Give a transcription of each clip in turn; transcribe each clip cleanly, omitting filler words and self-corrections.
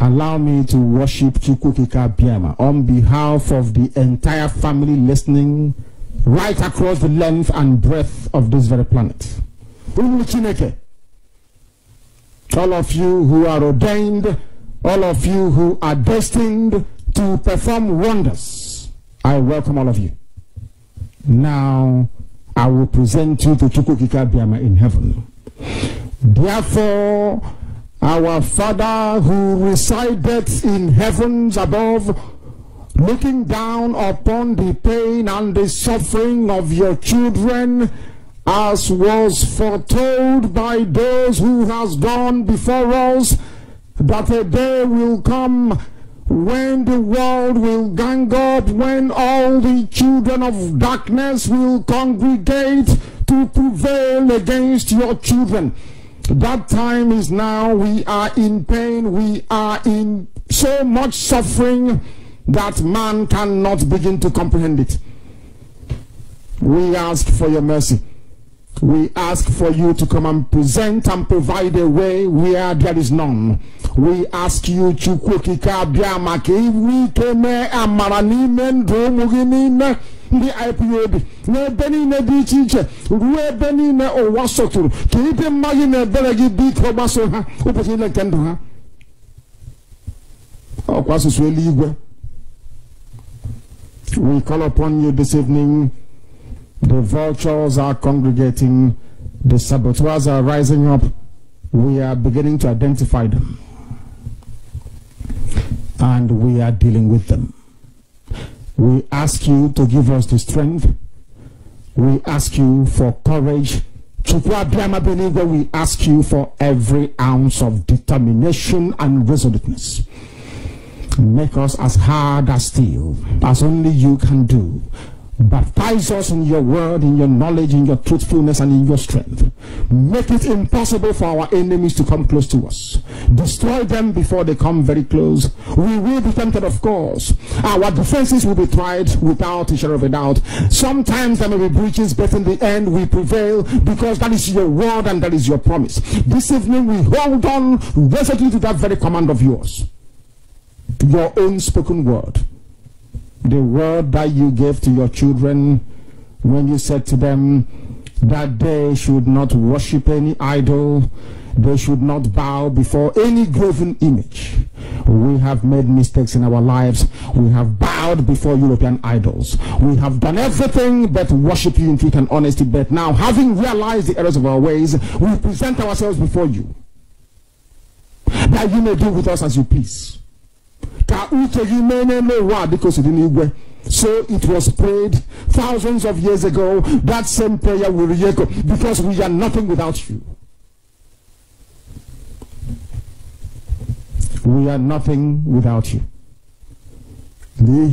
Allow me to worship Chukwukika Biama on behalf of the entire family listening right across the length and breadth of this very planet. All of you who are ordained, all of you who are destined to perform wonders, I welcome all of you. Now, I will present you to Chukwukika Biama in heaven. Therefore, our Father who resideth in heavens above, looking down upon the pain and the suffering of your children, as was foretold by those who has gone before us, that a day will come when the world will gang up, when all the children of darkness will congregate to prevail against your children. That time is now. We are in pain. We are in so much suffering that man cannot begin to comprehend it. We ask for your mercy. We ask for you to come and present and provide a way where there is none. We ask you, Chukwukika Biama, we keme amarani mendo muginine the IPOB. Ne beni ne di chiche, we beni ne owasotur. Kiite magi ne belegi bi kobaso ha, upesi ne kendo ha. Okwaso sweli igwe. We call upon you this evening. The vultures are congregating, the saboteurs are rising up. We are beginning to identify them, and we are dealing with them. We ask you to give us the strength. We ask you for courage. We ask you for every ounce of determination and resoluteness. Make us as hard as steel, as only you can do. Baptize us in your word, in your knowledge, in your truthfulness, and in your strength. Make it impossible for our enemies to come close to us. Destroy them before they come very close. We will be tempted, of course. Our defenses will be tried without a shadow of a doubt. Sometimes there may be breaches, but in the end we prevail, because that is your word and that is your promise. This evening we hold on resolutely to that very command of yours. Your own spoken word. The word that you gave to your children when you said to them that they should not worship any idol, they should not bow before any graven image. We have made mistakes in our lives. We have bowed before European idols. We have done everything but worship you in truth and honesty. But now, having realized the errors of our ways, we present ourselves before you, that you may do with us as you please. So it was prayed thousands of years ago. That same prayer will re-echo, because we are nothing without you. We are nothing without you. We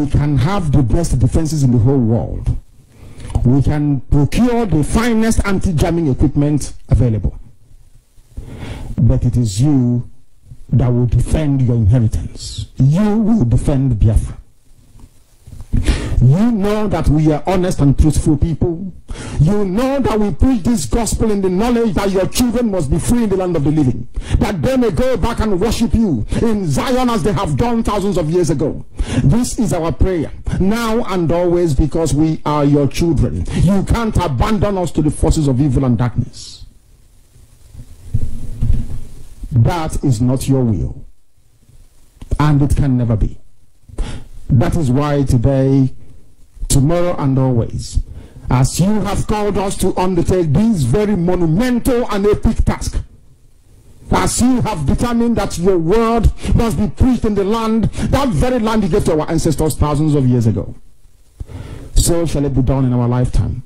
can have the best defenses in the whole world. We can procure the finest anti-jamming equipment available. But it is you that will defend your inheritance. You will defend Biafra. You know that we are honest and truthful people. You know that we preach this gospel in the knowledge that your children must be free in the land of the living, that they may go back and worship you in Zion as they have done thousands of years ago. This is our prayer now and always, because we are your children. You can't abandon us to the forces of evil and darkness. That is not your will, and it can never be. That is why today, tomorrow, and always, as you have called us to undertake this very monumental and epic task, as you have determined that your word must be preached in the land, that very land you gave to our ancestors thousands of years ago, so shall it be done in our lifetime.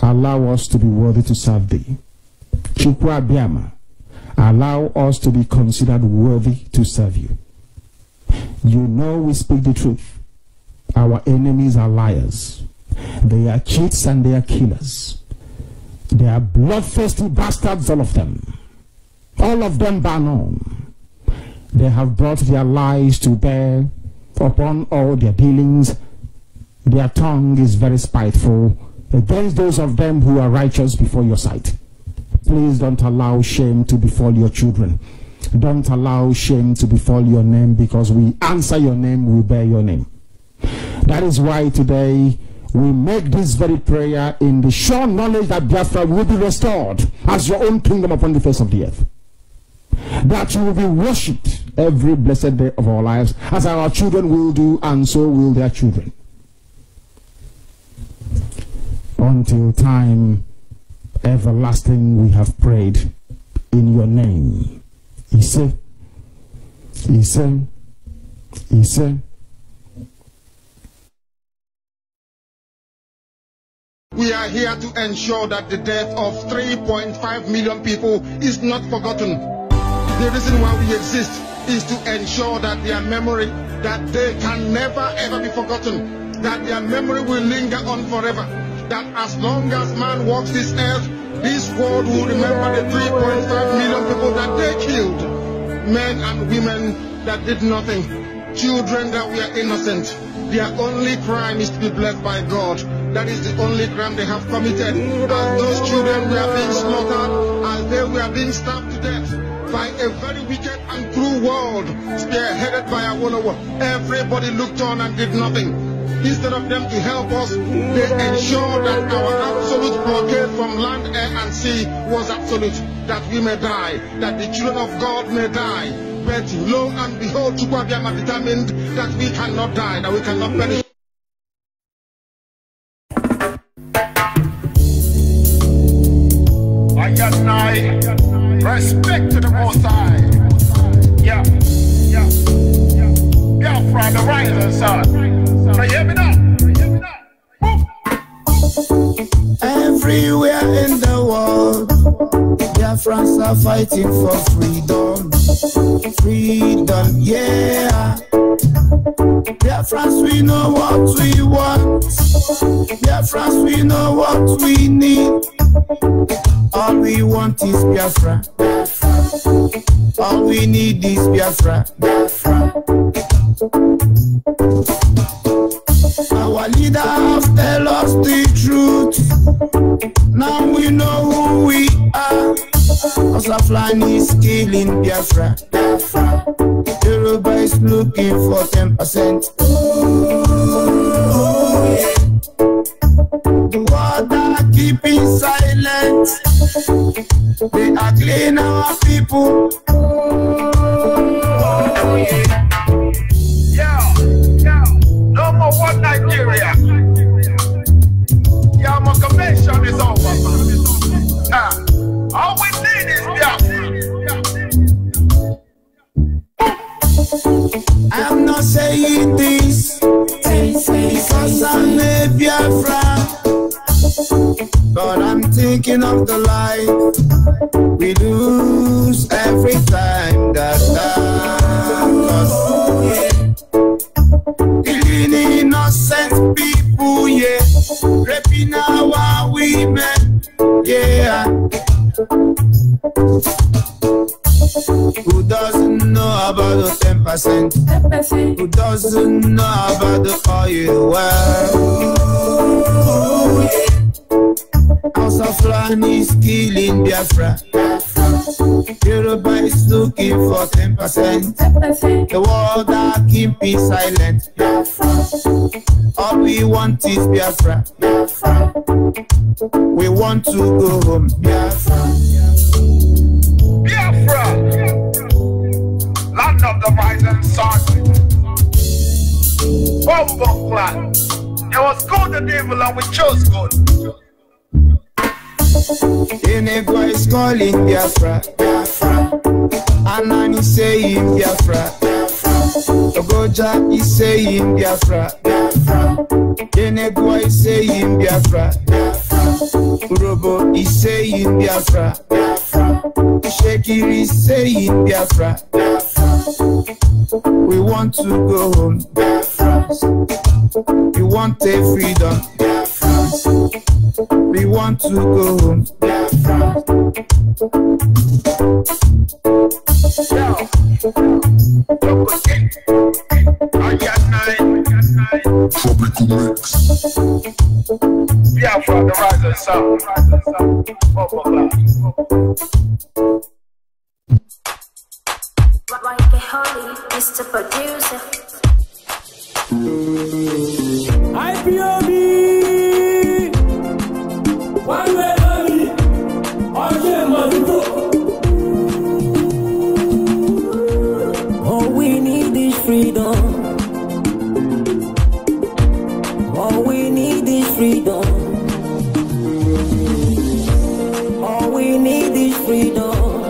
Allow us to be worthy to serve thee. Chukwu Biama, allow us to be considered worthy to serve you. You know we speak the truth. Our enemies are liars. They are cheats and they are killers. They are bloodthirsty bastards, all of them. All of them bar none. They have brought their lies to bear upon all their dealings. Their tongue is very spiteful. against those of them who are righteous before your sight. Please don't allow shame to befall your children. Don't allow shame to befall your name, because we answer your name, we bear your name. That is why today we make this very prayer in the sure knowledge that Biafra will be restored as your own kingdom upon the face of the earth. That you will be worshipped every blessed day of our lives, as our children will do, and so will their children. Until time everlasting we have prayed in your name. Ise, Ise, Ise. We are here to ensure that the death of 3.5 million people is not forgotten. The reason why we exist is to ensure that their memory, that they can never ever be forgotten, that their memory will linger on forever, that as long as man walks this earth, this world will remember the 3.5 million people that they killed, men and women that did nothing, children that were innocent. Their only crime is to be blessed by God. That is the only crime they have committed. As those children were being slaughtered, as they were being stabbed to death by a very wicked and cruel world, spearheaded by Awolowo, everybody looked on and did nothing. Instead of them to help us, they ensured that our absolute blockade from land, air, and sea was absolute. That we may die, that the children of God may die. But lo and behold, Chukwuabiama determined that we cannot die, that we cannot perish. Respect to the Most High. Yeah. Biafra, the rising sun. Can you hear me now? Everywhere in the world, Biafrans are fighting for freedom. Freedom, yeah. Biafrans, we know what we want. Biafrans, we know what we need. All we want is Biafra. All we need is Biafra. Our leader have tell us the truth. Now we know who we are. Osaflani is killing Biafra. Yoruba is looking for 10%. The world are keeping silent. They are killing our people. No more one Nigeria. Yama convention is over. All we need is I'm not saying this because I'm a Biafra, but I'm thinking of the life we lose every time that killing innocent people, yeah, raping our women, yeah. Who doesn't know about the 10%? Who doesn't know about the oil well? House of Land is killing Biafra. Yoruba is looking for 10%. The world are keeping silent. All we want is Biafra. We want to go home. Biafra. Biafra, land of the rising sun. Bombo clan. It was good the devil and we chose good. Enegwa is calling Biafra. Anani saying Biafra. Ogoja is saying Biafra. Enegwa is saying Biafra. Urobo is saying Biafra. Shekiri is saying Biafra. We want to go home. We want a freedom. We want to go home. Tropical mix. Biafra, the rising sun. Like a holy, Mr. Producer. IPOB, one way only, all we need is freedom. All we need is freedom. All we need is freedom.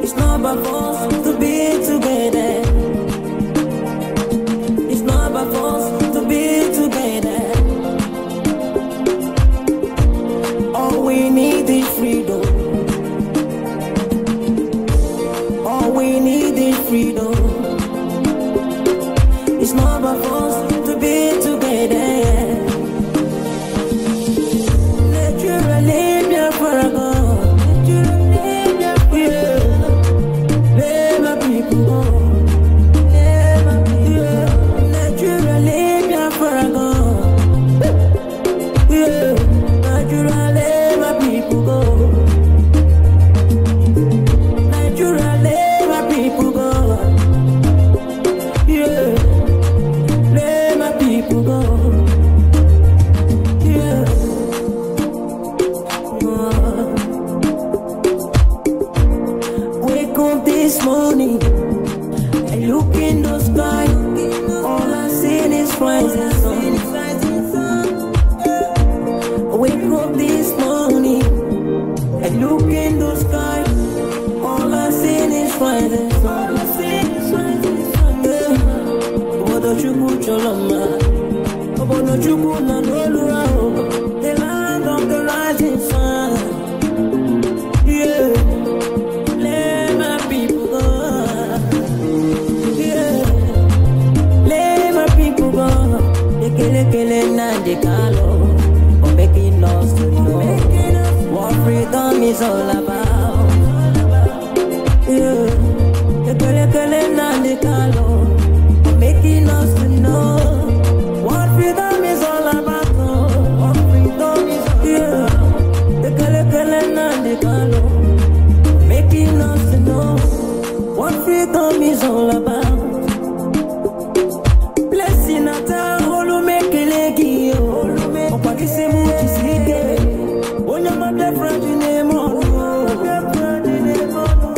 It's not about us to be together. It's not about us to be together. All we need is freedom. All we need is freedom. It's not about us to be together. Naturally, Biafra go. Let my people go. Naturally, Biafra go. Naturally, my people go. Naturally, my people go. Let my people go. Wake up this morning, I look in the sky, all I see is rising sun. Wake up this morning, I look in the sky, all I see is rising sun. Obodo Chukwu Choloma, Obodo Chukwu na Lolura, the land of the rising sun. Yeah. Let my people go. Yeah. Let my people go. Ekele na dekalo, for making us to know what freedom is all about. Yeah. Ekele na dekalo, for making us to know what freedom is all about. What freedom is all about. Yeah. Ekele na dekalo, making us to know what freedom is all about. Blessing at all, make a leggy,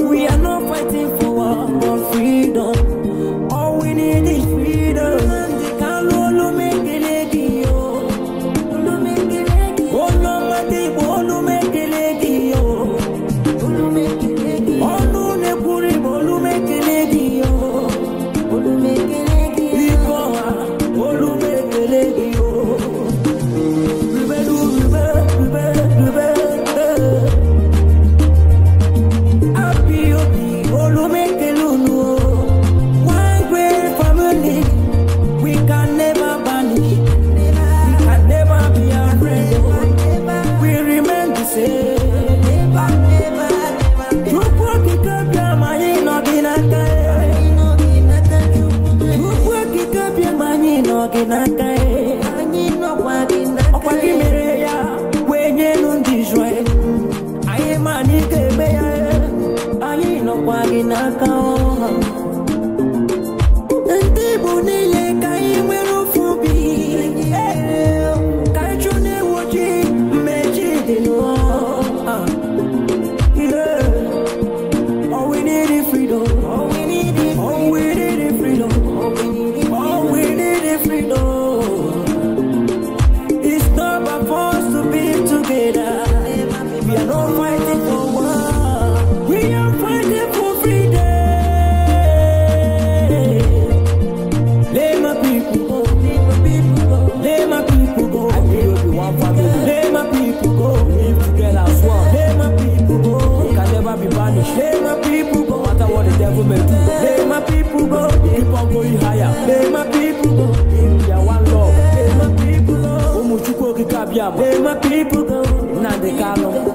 we are not fighting for our freedom. All we need is freedom. Let my people go.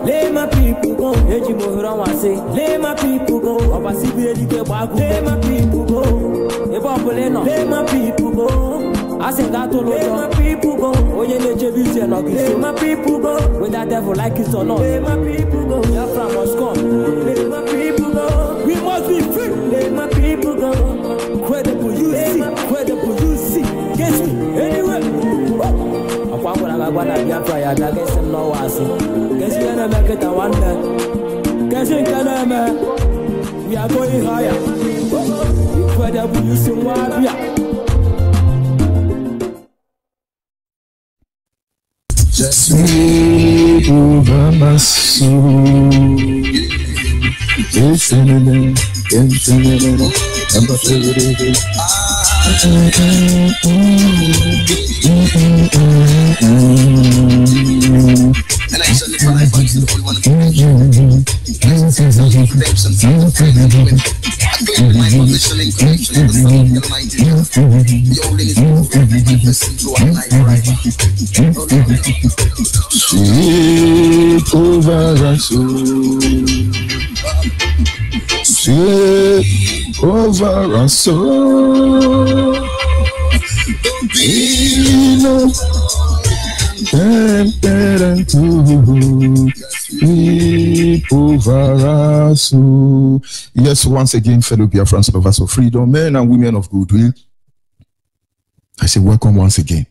Let my people go. Let my people go. Let my people go. Let my people go. Let my people go. Let my people go. Whether devil like it or not. Let my people go. Biafra must come. Let my people go. We must be free. Let my people go. Credible you see. Credible you see. Guess me. Anyway. I'm going to Biafra. I guess I'm not watching. Guess me and make it a wonder. Guess me can we are going higher. Incredible you see what we are. Just sweep over my soul. And actually, for life, I'm the only one who my position in connection with the Almighty. The only listen to our life, right? Sweep over our soul. Sweep over our soul. Be no tempted to sweep over our soul. Yes, once again, fellow Biafrans, lovers of freedom, men and women of goodwill, I say welcome once again.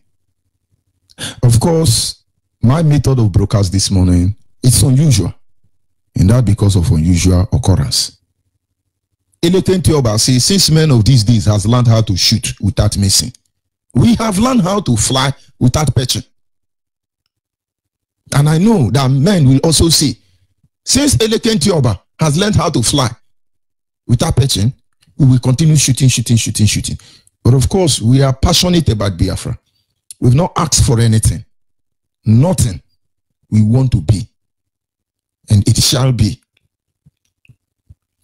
Of course, my method of broadcast this morning is unusual, and that because of unusual occurrence. Eleken Tioba says, since men of these days has learned how to shoot without missing, we have learned how to fly without perching. And I know that men will also say, since Eleken Tioba has learned how to fly without perching, we will continue shooting. But of course, we are passionate about Biafra. We've not asked for anything. Nothing. We want to be. And it shall be.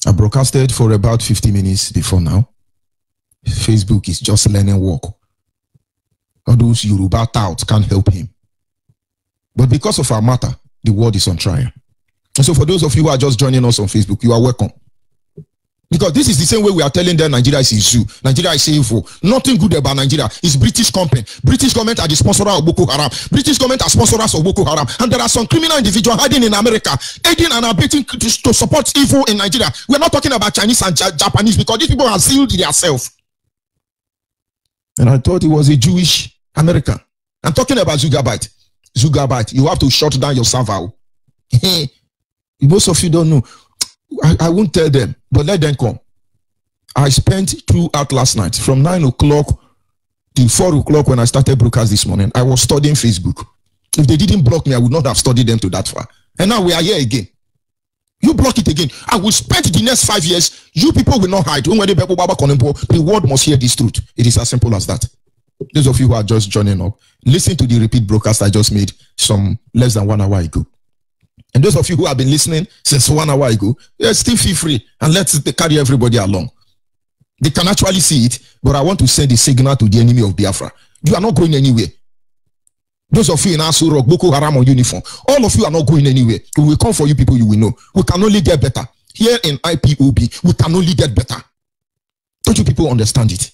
I broadcasted for about 50 minutes before now. Facebook is just learning work. All those Yoruba touts can't help him. But because of our matter, the world is on trial. And so for those of you who are just joining us on Facebook, you are welcome. Because this is the same way we are telling them Nigeria is a zoo. Nigeria is evil. Nothing good about Nigeria. It's British company. British government are the sponsor of Boko Haram. British government are sponsors of Boko Haram. And there are some criminal individuals hiding in America, aiding and abetting to support evil in Nigeria. We're not talking about Chinese and Japanese because these people have sealed themselves. And I thought it was a Jewish American. I'm talking about Zugabite. Zugabite. You have to shut down your server. Most of you don't know. I won't tell them, but let them come. I spent throughout last night from 9 o'clock to 4 o'clock when I started broadcast this morning. I was studying Facebook. If they didn't block me, I would not have studied them to that far. And now we are here again. You block it again. I will spend the next 5 years. You people will not hide. The world must hear this truth. It is as simple as that. Those of you who are just joining up, listen to the repeat broadcast I just made some less than 1 hour ago. And those of you who have been listening since 1 hour ago, still feel free and let's carry everybody along. They can actually see it, but I want to send a signal to the enemy of Biafra. You are not going anywhere. Those of you in Asu Rock, Boko Haram on uniform, all of you are not going anywhere. We will come for you people, you will know. We can only get better. Here in IPOB, we can only get better. Don't you people understand it?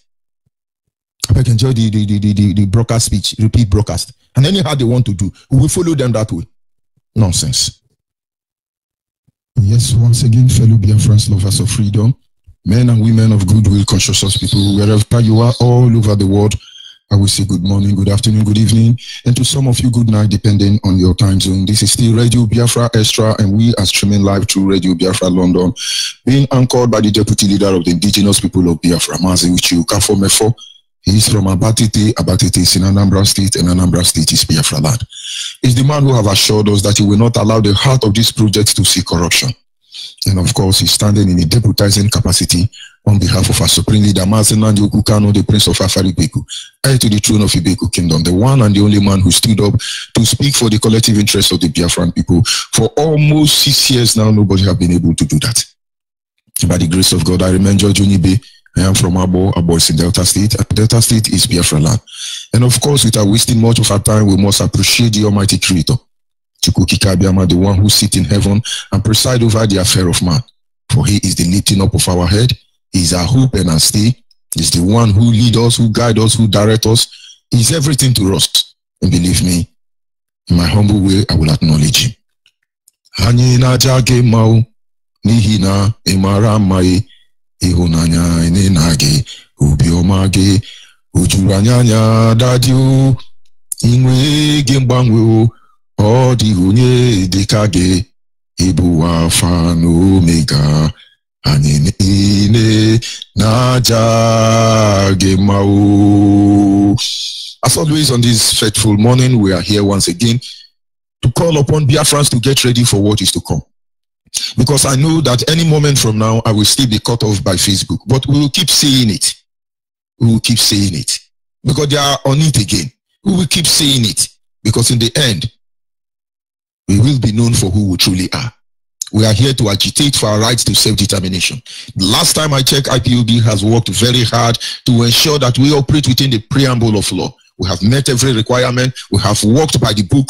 I beg enjoy the broadcast speech, repeat broadcast. And anyhow they want to do, we will follow them that way. Nonsense. Yes, once again, fellow Biafrans, lovers of freedom, men and women of goodwill, conscious people, wherever you are, all over the world, I will say good morning, good afternoon, good evening, and to some of you, good night, depending on your time zone. This is still Radio Biafra Extra, and we are streaming live through Radio Biafra London, being anchored by the Deputy Leader of the Indigenous People of Biafra, Mazi Uchi Ukafo-Mefo. He is from Abatete. Abatete is in Anambra State, and Anambra State is Biafra land. He's the man who have assured us that he will not allow the heart of this project to see corruption. And of course, he's standing in a deputizing capacity on behalf of our Supreme Leader, Mazi Nnamdi Kanu, the Prince of Afari-Ibeku, heir to the throne of Ibeku Kingdom, the one and the only man who stood up to speak for the collective interest of the Biafran people. For almost 6 years now, nobody have been able to do that. By the grace of God, I remain George Onibe. I am from Abo. Abo is in Delta State. Delta State is Biafra land. And of course, without wasting much of our time, we must appreciate the Almighty Creator, Chukwukika, the one who sits in heaven and preside over the affair of man. For he is the lifting up of our head. He is our hope and our stay. He is the one who leads us, who guides us, who directs us. He is everything to us. And believe me, humble way, I will acknowledge him. Anyị na-aja gị mma n'ihi na ị mara mma ịhụnanya ị na-agị obiọma gị o juru anya dadị o inwe gị mgbanwe ọ dịghị onye dịka gị ịbụ Alpha na Omega anyị niile na-aja gị mma o. As always on this fateful morning, we are here once again to call upon Biafrans to get ready for what is to come. Because I know that any moment from now, I will still be cut off by Facebook. But we will keep saying it. We will keep saying it. Because they are on it again. We will keep saying it. Because in the end, we will be known for who we truly are. We are here to agitate for our rights to self-determination. The last time I checked, IPOB has worked very hard to ensure that we operate within the preamble of law. We have met every requirement. We have worked by the book,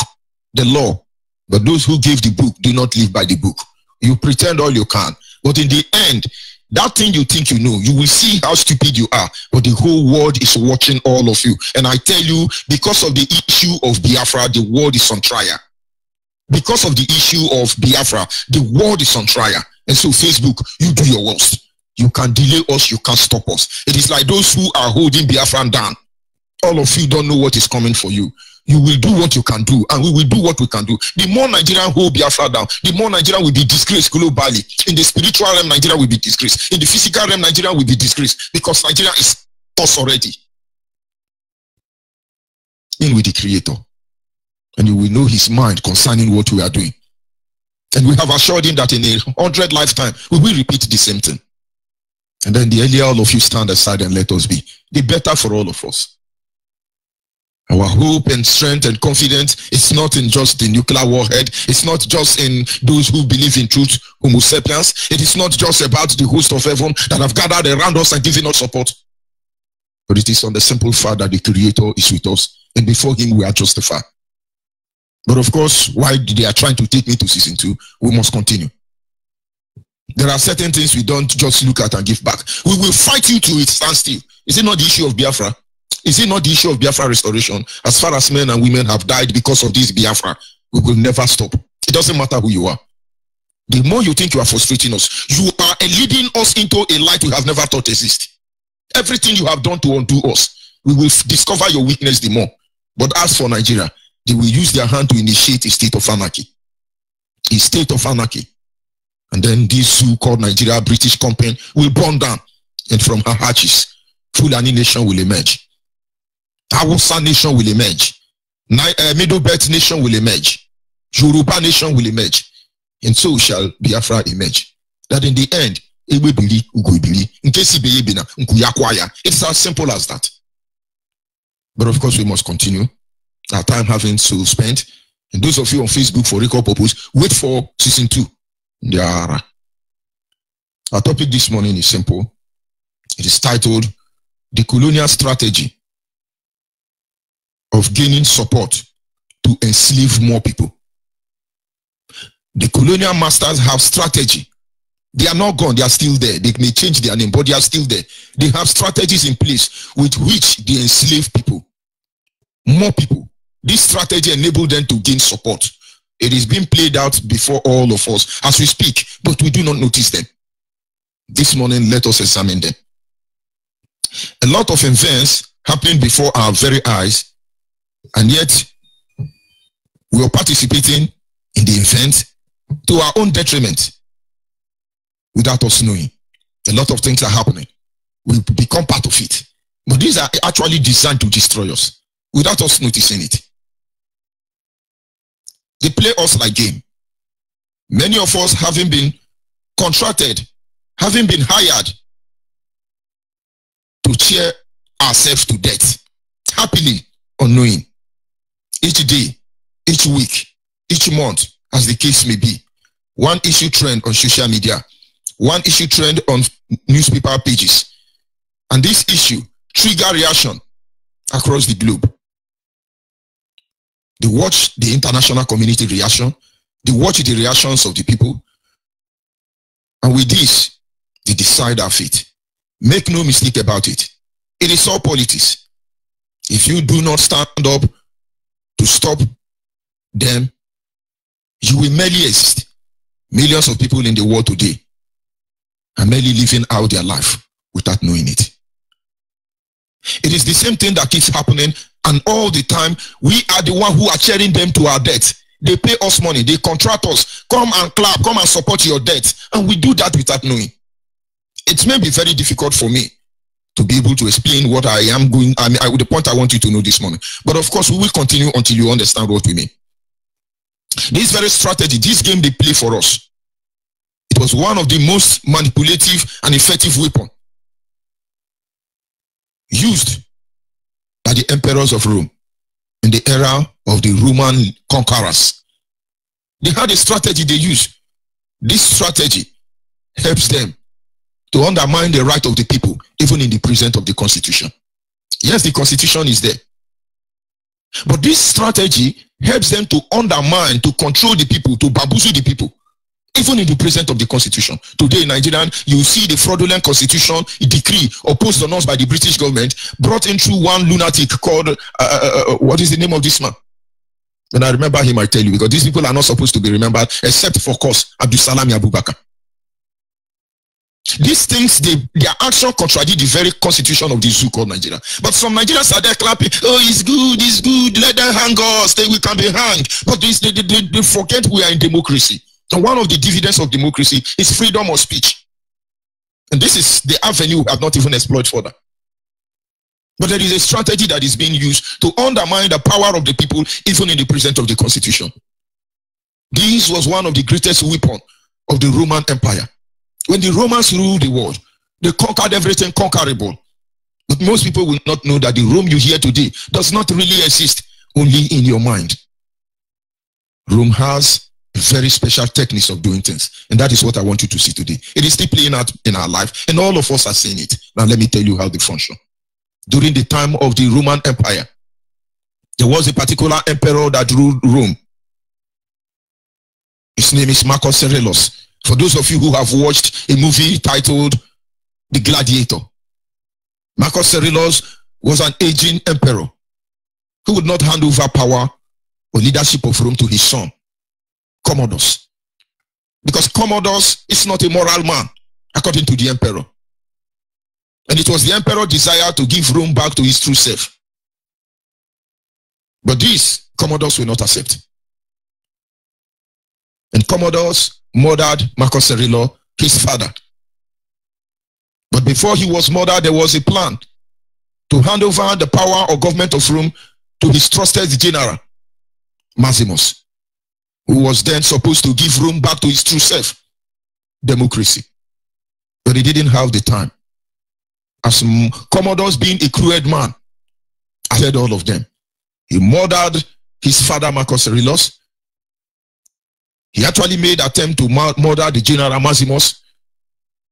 the law. But those who gave the book do not live by the book. You pretend all you can. But in the end, that thing you think you know, you will see how stupid you are. But the whole world is watching all of you. And I tell you, because of the issue of Biafra, the world is on trial. Because of the issue of Biafra, the world is on trial. And so Facebook, you do your worst. You can delay us, you can't stop us. It is like those who are holding Biafra down. All of you don't know what is coming for you. You will do what you can do, and we will do what we can do. The more Nigerian hold Biafra down, the more Nigeria will be disgraced globally. In the spiritual realm, Nigeria will be disgraced. In the physical realm, Nigeria will be disgraced because Nigeria is us already. In with the Creator. And you will know his mind concerning what we are doing. And we have assured him that in 100 lifetimes, we will repeat the same thing. And then the earlier all of you stand aside and let us be, the better for all of us. Our hope and strength and confidence is not in just the nuclear warhead. It's not just in those who believe in truth, Homo sapiens. It is not just about the host of heaven that have gathered around us and given us support. But it is on the simple fact that the Creator is with us, and before him we are justified. But of course, while they are trying to take me to season 2, we must continue. There are certain things we don't just look at and give back. We will fight you to it standstill. Is it not the issue of Biafra? Is it not the issue of Biafra restoration? As far as men and women have died because of this Biafra, we will never stop. It doesn't matter who you are. The more you think you are frustrating us, you are leading us into a light we have never thought exist. Everything you have done to undo us, we will discover your weakness the more. But as for Nigeria, they will use their hand to initiate a state of anarchy. A state of anarchy. And then this zoo called Nigeria British Company will burn down. And from her hatches, Fulani nation will emerge. Hausa nation will emerge. Middle Belt nation will emerge. Yoruba nation will emerge. And so shall Biafra emerge. That in the end, it's as simple as that. But of course, we must continue. Our time having so spent. And those of you on Facebook for record purpose, wait for season 2. Our topic this morning is simple. It is titled The Colonial Strategy of Gaining Support to Enslave More People. The colonial masters have strategy. They are not gone, they are still there. They may change their name, but they are still there. They have strategies in place with which they enslave people. More people. This strategy enabled them to gain support. It is being played out before all of us as we speak, but we do not notice them. This morning, let us examine them. A lot of events happening before our very eyes, and yet we are participating in the event to our own detriment without us knowing. A lot of things are happening. We become part of it. But these are actually designed to destroy us without us noticing it. They play us like game. Many of us having been contracted, having been hired to cheer ourselves to death, happily unknowing. Each day, each week, each month, as the case may be, one issue trend on social media, one issue trend on newspaper pages, and this issue trigger reaction across the globe. They watch the international community reaction, they watch the reactions of the people, and with this, they decide our fate. Make no mistake about it. It is all politics. If you do not stand up to stop then you will merely exist. Millions of people in the world today are merely living out their life without knowing it. It is the same thing that keeps happening, and all the time we are the one who are cheering them to our death. They pay us money, they contract us, come and clap, come and support your death, and we do that without knowing. It may be very difficult for me to be able to explain what I am going, the point I want you to know this morning. But of course, we will continue until you understand what we mean. This very strategy, this game they play for us, it was one of the most manipulative and effective weapons used by the emperors of Rome in the era of the Roman conquerors. They had a strategy they used. This strategy helps them to undermine the right of the people, even in the presence of the constitution. Yes, the constitution is there. But this strategy helps them to undermine, to control the people, to bamboozle the people, even in the presence of the constitution. Today in Nigeria, you see the fraudulent constitution, a decree opposed on us by the British government, brought in through one lunatic called, what is the name of this man? When I remember him, I tell you, because these people are not supposed to be remembered, except for course, Abdulsalami Abubakar. These things, their action contradict the very constitution of the zoo called Nigeria. But some Nigerians are there clapping, oh, it's good, let them hang us, then we can be hanged. But they forget we are in democracy. And one of the dividends of democracy is freedom of speech. And this is the avenue we have not even explored further. But there is a strategy that is being used to undermine the power of the people, even in the presence of the constitution. This was one of the greatest weapons of the Roman Empire. When the Romans ruled the world, they conquered everything conquerable. But most people will not know that the Rome you hear today does not really exist, only in your mind. Rome has very special techniques of doing things, and that is what I want you to see today. It is still playing out in our life, and all of us are seeing it. Now let me tell you how they function. During the time of the Roman Empire, there was a particular emperor that ruled Rome. His name is Marcus Aurelius. For those of you who have watched a movie titled The Gladiator, Marcus Aurelius was an aging emperor who would not hand over power or leadership of Rome to his son, Commodus. Because Commodus is not a moral man, according to the emperor. And it was the emperor's desire to give Rome back to its true self. But this, Commodus will not accept. And Commodus murdered Marcus Aurelius, his father. But before he was murdered, there was a plan to hand over the power or government of Rome to his trusted general, Maximus, who was then supposed to give Rome back to its true self, democracy. But he didn't have the time. As Commodus, being a cruel man, ahead all of them, he murdered his father, Marcus Aurelius. He actually made an attempt to murder the general Maximus,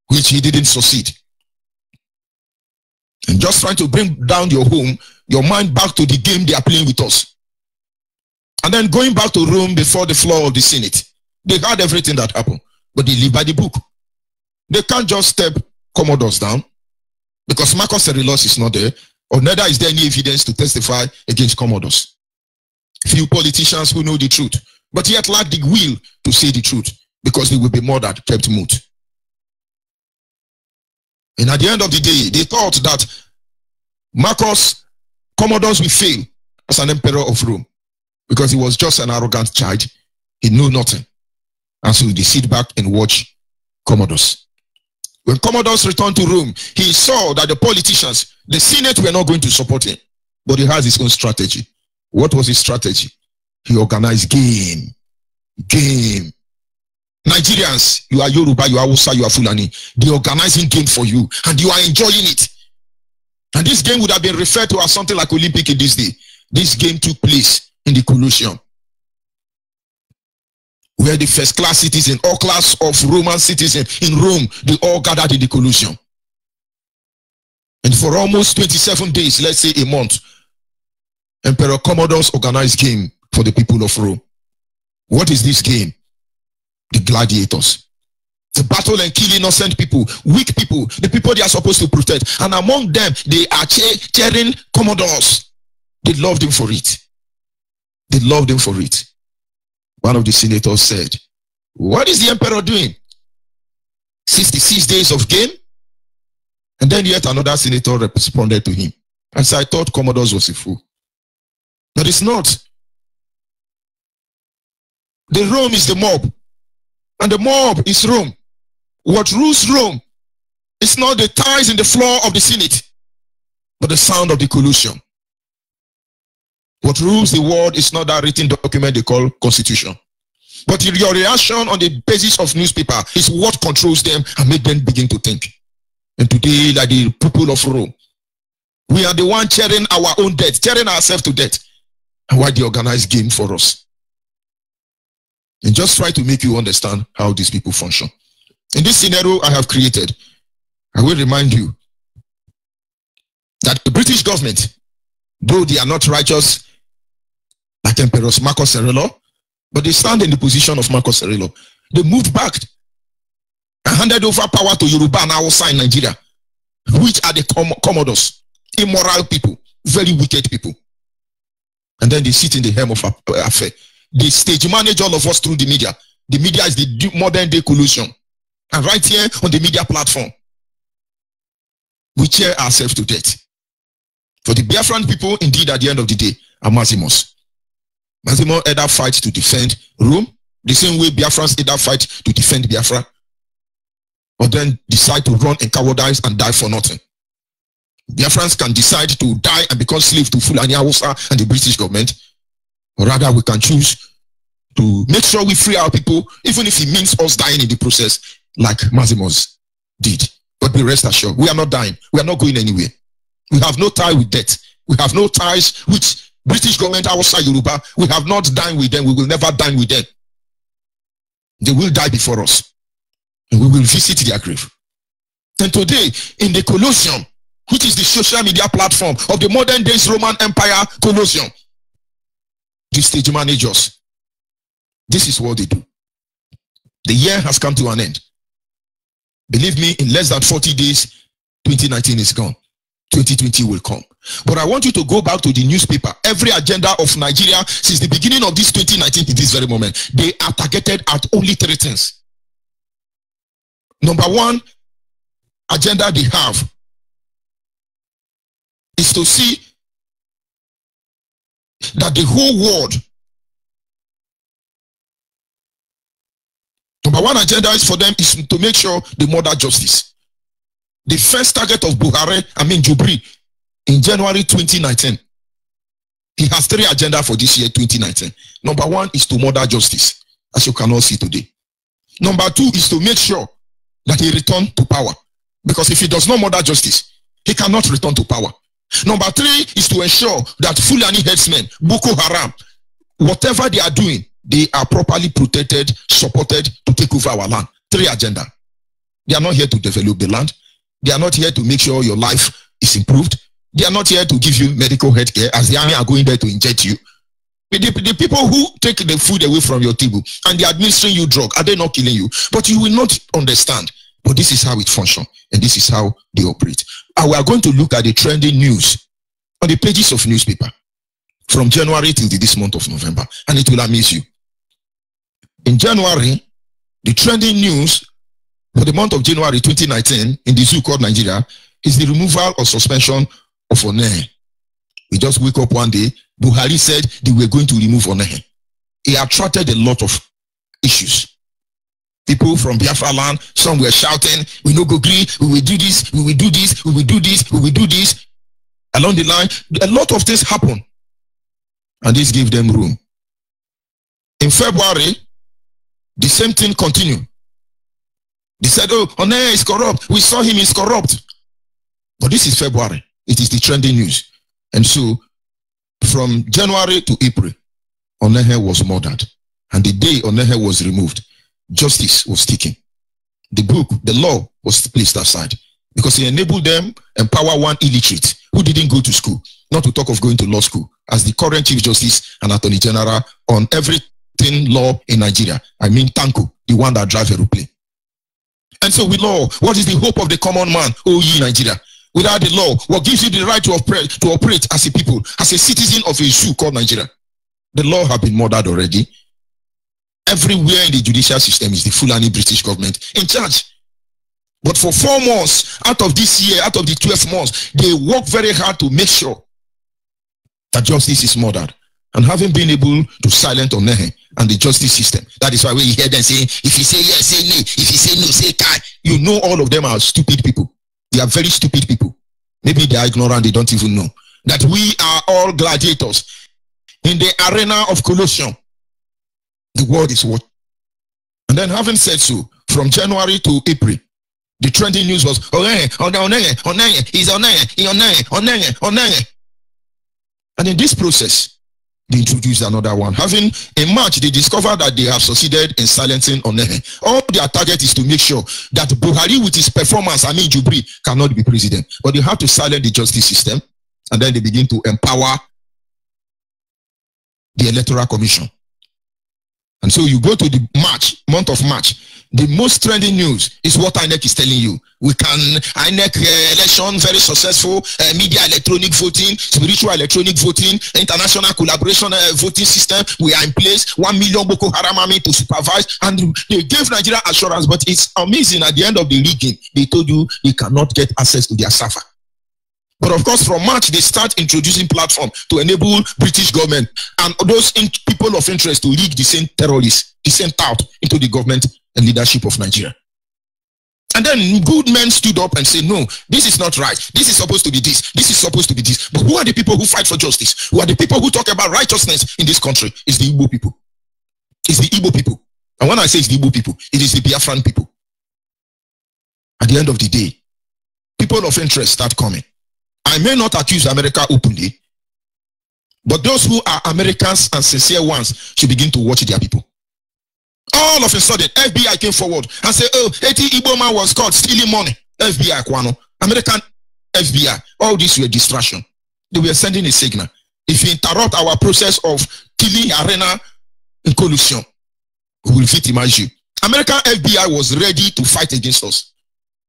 which he didn't succeed. And just trying to bring down your home, your mind back to the game they are playing with us. And then going back to Rome before the floor of the Senate. They heard everything that happened, but they live by the book. They can't just step Commodus down because Marcus Aurelius is not there, or neither is there any evidence to testify against Commodus. Few politicians who know the truth, but yet lack the will to say the truth because they will be murdered, kept mute. And at the end of the day, they thought that Commodus will fail as an emperor of Rome because he was just an arrogant child. He knew nothing. And so they sit back and watch Commodus. When Commodus returned to Rome, he saw that the politicians, the Senate, were not going to support him. But he has his own strategy. What was his strategy? He organized game. Nigerians, you are Yoruba, you are Hausa, you are Fulani. They are organizing game for you, and you are enjoying it. And this game would have been referred to as something like Olympic in this day. This game took place in the Colosseum, where the first class citizens, all class of Roman citizens in Rome, they all gathered in the Colosseum. And for almost 27 days, let's say a month, Emperor Commodus organized game for the people of Rome. What is this game? The gladiators. To battle and kill innocent people, weak people, the people they are supposed to protect. And among them, they are cheering Commodus. They loved him for it. They loved him for it. One of the senators said, what is the emperor doing? 66 days of game? And then yet another senator responded to him. And so I thought Commodus was a fool. But it's not. The Rome is the mob. And the mob is Rome. What rules Rome is not the ties in the floor of the Senate, but the sound of the collusion. What rules the world is not that written document they call constitution. But your reaction on the basis of newspaper is what controls them and make them begin to think. And today, like the people of Rome, we are the one cheering our own death, cheering ourselves to death. And why the organized game for us? And just try to make you understand how these people function. In this scenario I have created, I will remind you that the British government, though they are not righteous like Emperor Marcus Aurelius, but they stand in the position of Marcus Aurelius. They moved back and handed over power to Yoruba and Hausa in Nigeria, which are the Commodus, immoral people, very wicked people. And then they sit in the helm of affair. They stage manage all of us through the media. The media is the modern day collusion. And right here on the media platform, we cheer ourselves to death. For the Biafran people, indeed, at the end of the day, are Mazimos. Mazimo either fight to defend Rome, the same way Biafrans either fight to defend Biafra, or then decide to run in cowardice and die for nothing. Biafrans can decide to die and become slave to Fulani Hausa and the British government, or rather we can choose to make sure we free our people, even if it means us dying in the process, like Mazimos did. But be rest assured, we are not dying. We are not going anywhere. We have no tie with death. We have no ties with British government outside Yoruba. We have not dined with them. We will never dine with them. They will die before us. And we will visit their grave. And today, in the Colosseum, which is the social media platform of the modern days Roman Empire Colosseum, the stage managers, this is what they do. The year has come to an end. Believe me, in less than 40 days, 2019 is gone. 2020 will come. But I want you to go back to the newspaper. Every agenda of Nigeria since the beginning of this 2019 to this very moment, they are targeted at only 3 things. Number one agenda they have is to see that the whole world, number one agenda is for them is to make sure they murder justice. The first target of Buhari, Jubri, in January 2019, he has 3 agendas for this year, 2019. Number one is to murder justice, as you cannot see today. Number 2 is to make sure that he return to power. Because if he does not murder justice, he cannot return to power. Number 3 is to ensure that Fulani headsmen, Boko Haram, whatever they are doing, they are properly protected, supported to take over our land. 3 agenda. They are not here to develop the land. They are not here to make sure your life is improved. They are not here to give you medical health care, as the army are going there to inject you. The people who take the food away from your table and they are administering you drug, are they not killing you? But you will not understand. But this is how it functions, and this is how they operate. And we are going to look at the trending news on the pages of newspaper from January till this month of November, and it will amaze you. In January, the trending news for the month of January 2019 in the zoo called Nigeria is the removal or suspension of Onehe. We just wake up one day, Buhari said they were going to remove Onehe. He attracted a lot of issues. People from Biafra land, some were shouting, we no go green, we will do this, we will do this, we will do this, we will do this. Along the line, a lot of things happened. And this gave them room. In February, the same thing continued. They said, oh, Onehe is corrupt. We saw him is corrupt. But this is February. It is the trending news. And so, from January to April, Onehe was murdered. And the day Onehe was removed, justice was taken. The book, the law, was placed aside. Because he enabled them, empower one illiterate who didn't go to school, not to talk of going to law school, as the current Chief Justice and Attorney General on everything law in Nigeria. I mean Tanko, the one that drives aeroplane. And so with law, what is the hope of the common man, O ye Nigeria? Without the law, what gives you the right to operate as a people, as a citizen of a zoo called Nigeria? The law have been murdered already. everywhere in the judicial system is the Fulani British government in charge. But for 4 months out of this year, out of the 12 months, they work very hard to make sure that justice is murdered. And having been able to silence Onehe and the justice system, that is why we hear them saying, if you say yes, say no. If you say no, say kai. You know all of them are stupid people. They are very stupid people. Maybe they are ignorant, they don't even know that we are all gladiators in the arena of Colosseum. The world is what? And then having said so, from January to April, the trending news was Onehe. And in this process, they introduced another one. Having in March, they discovered that they have succeeded in silencing Onehe. All their target is to make sure that Buhari, with his performance, Amin Jubri, cannot be president. But they have to silence the justice system, and then they begin to empower the Electoral Commission. And so you go to the month of March, the most trending news is what INEC is telling you. We can, INEC election, very successful, media electronic voting, spiritual electronic voting, international collaboration voting system. We are in place, 1 million Boko Haram army to supervise, and they gave Nigeria assurance, but it's amazing. At the end of the rigging, they told you they cannot get access to their server. But of course, from March, they start introducing platform to enable British government and those people of interest to rig the same terrorists, the same out into the government and leadership of Nigeria. And then good men stood up and said, no, this is not right. This is supposed to be this. This is supposed to be this. But who are the people who fight for justice? Who are the people who talk about righteousness in this country? It's the Igbo people. It's the Igbo people. And when I say it's the Igbo people, it is the Biafran people. At the end of the day, people of interest start coming. I may not accuse America openly, but those who are Americans and sincere ones should begin to watch their people. All of a sudden, FBI came forward and said, oh, 80 Igbo man was caught stealing money. FBI, Kwano, American FBI, all this were distraction. They were sending a signal. If you interrupt our process of killing arena in collusion, we will victimize you. American FBI was ready to fight against us.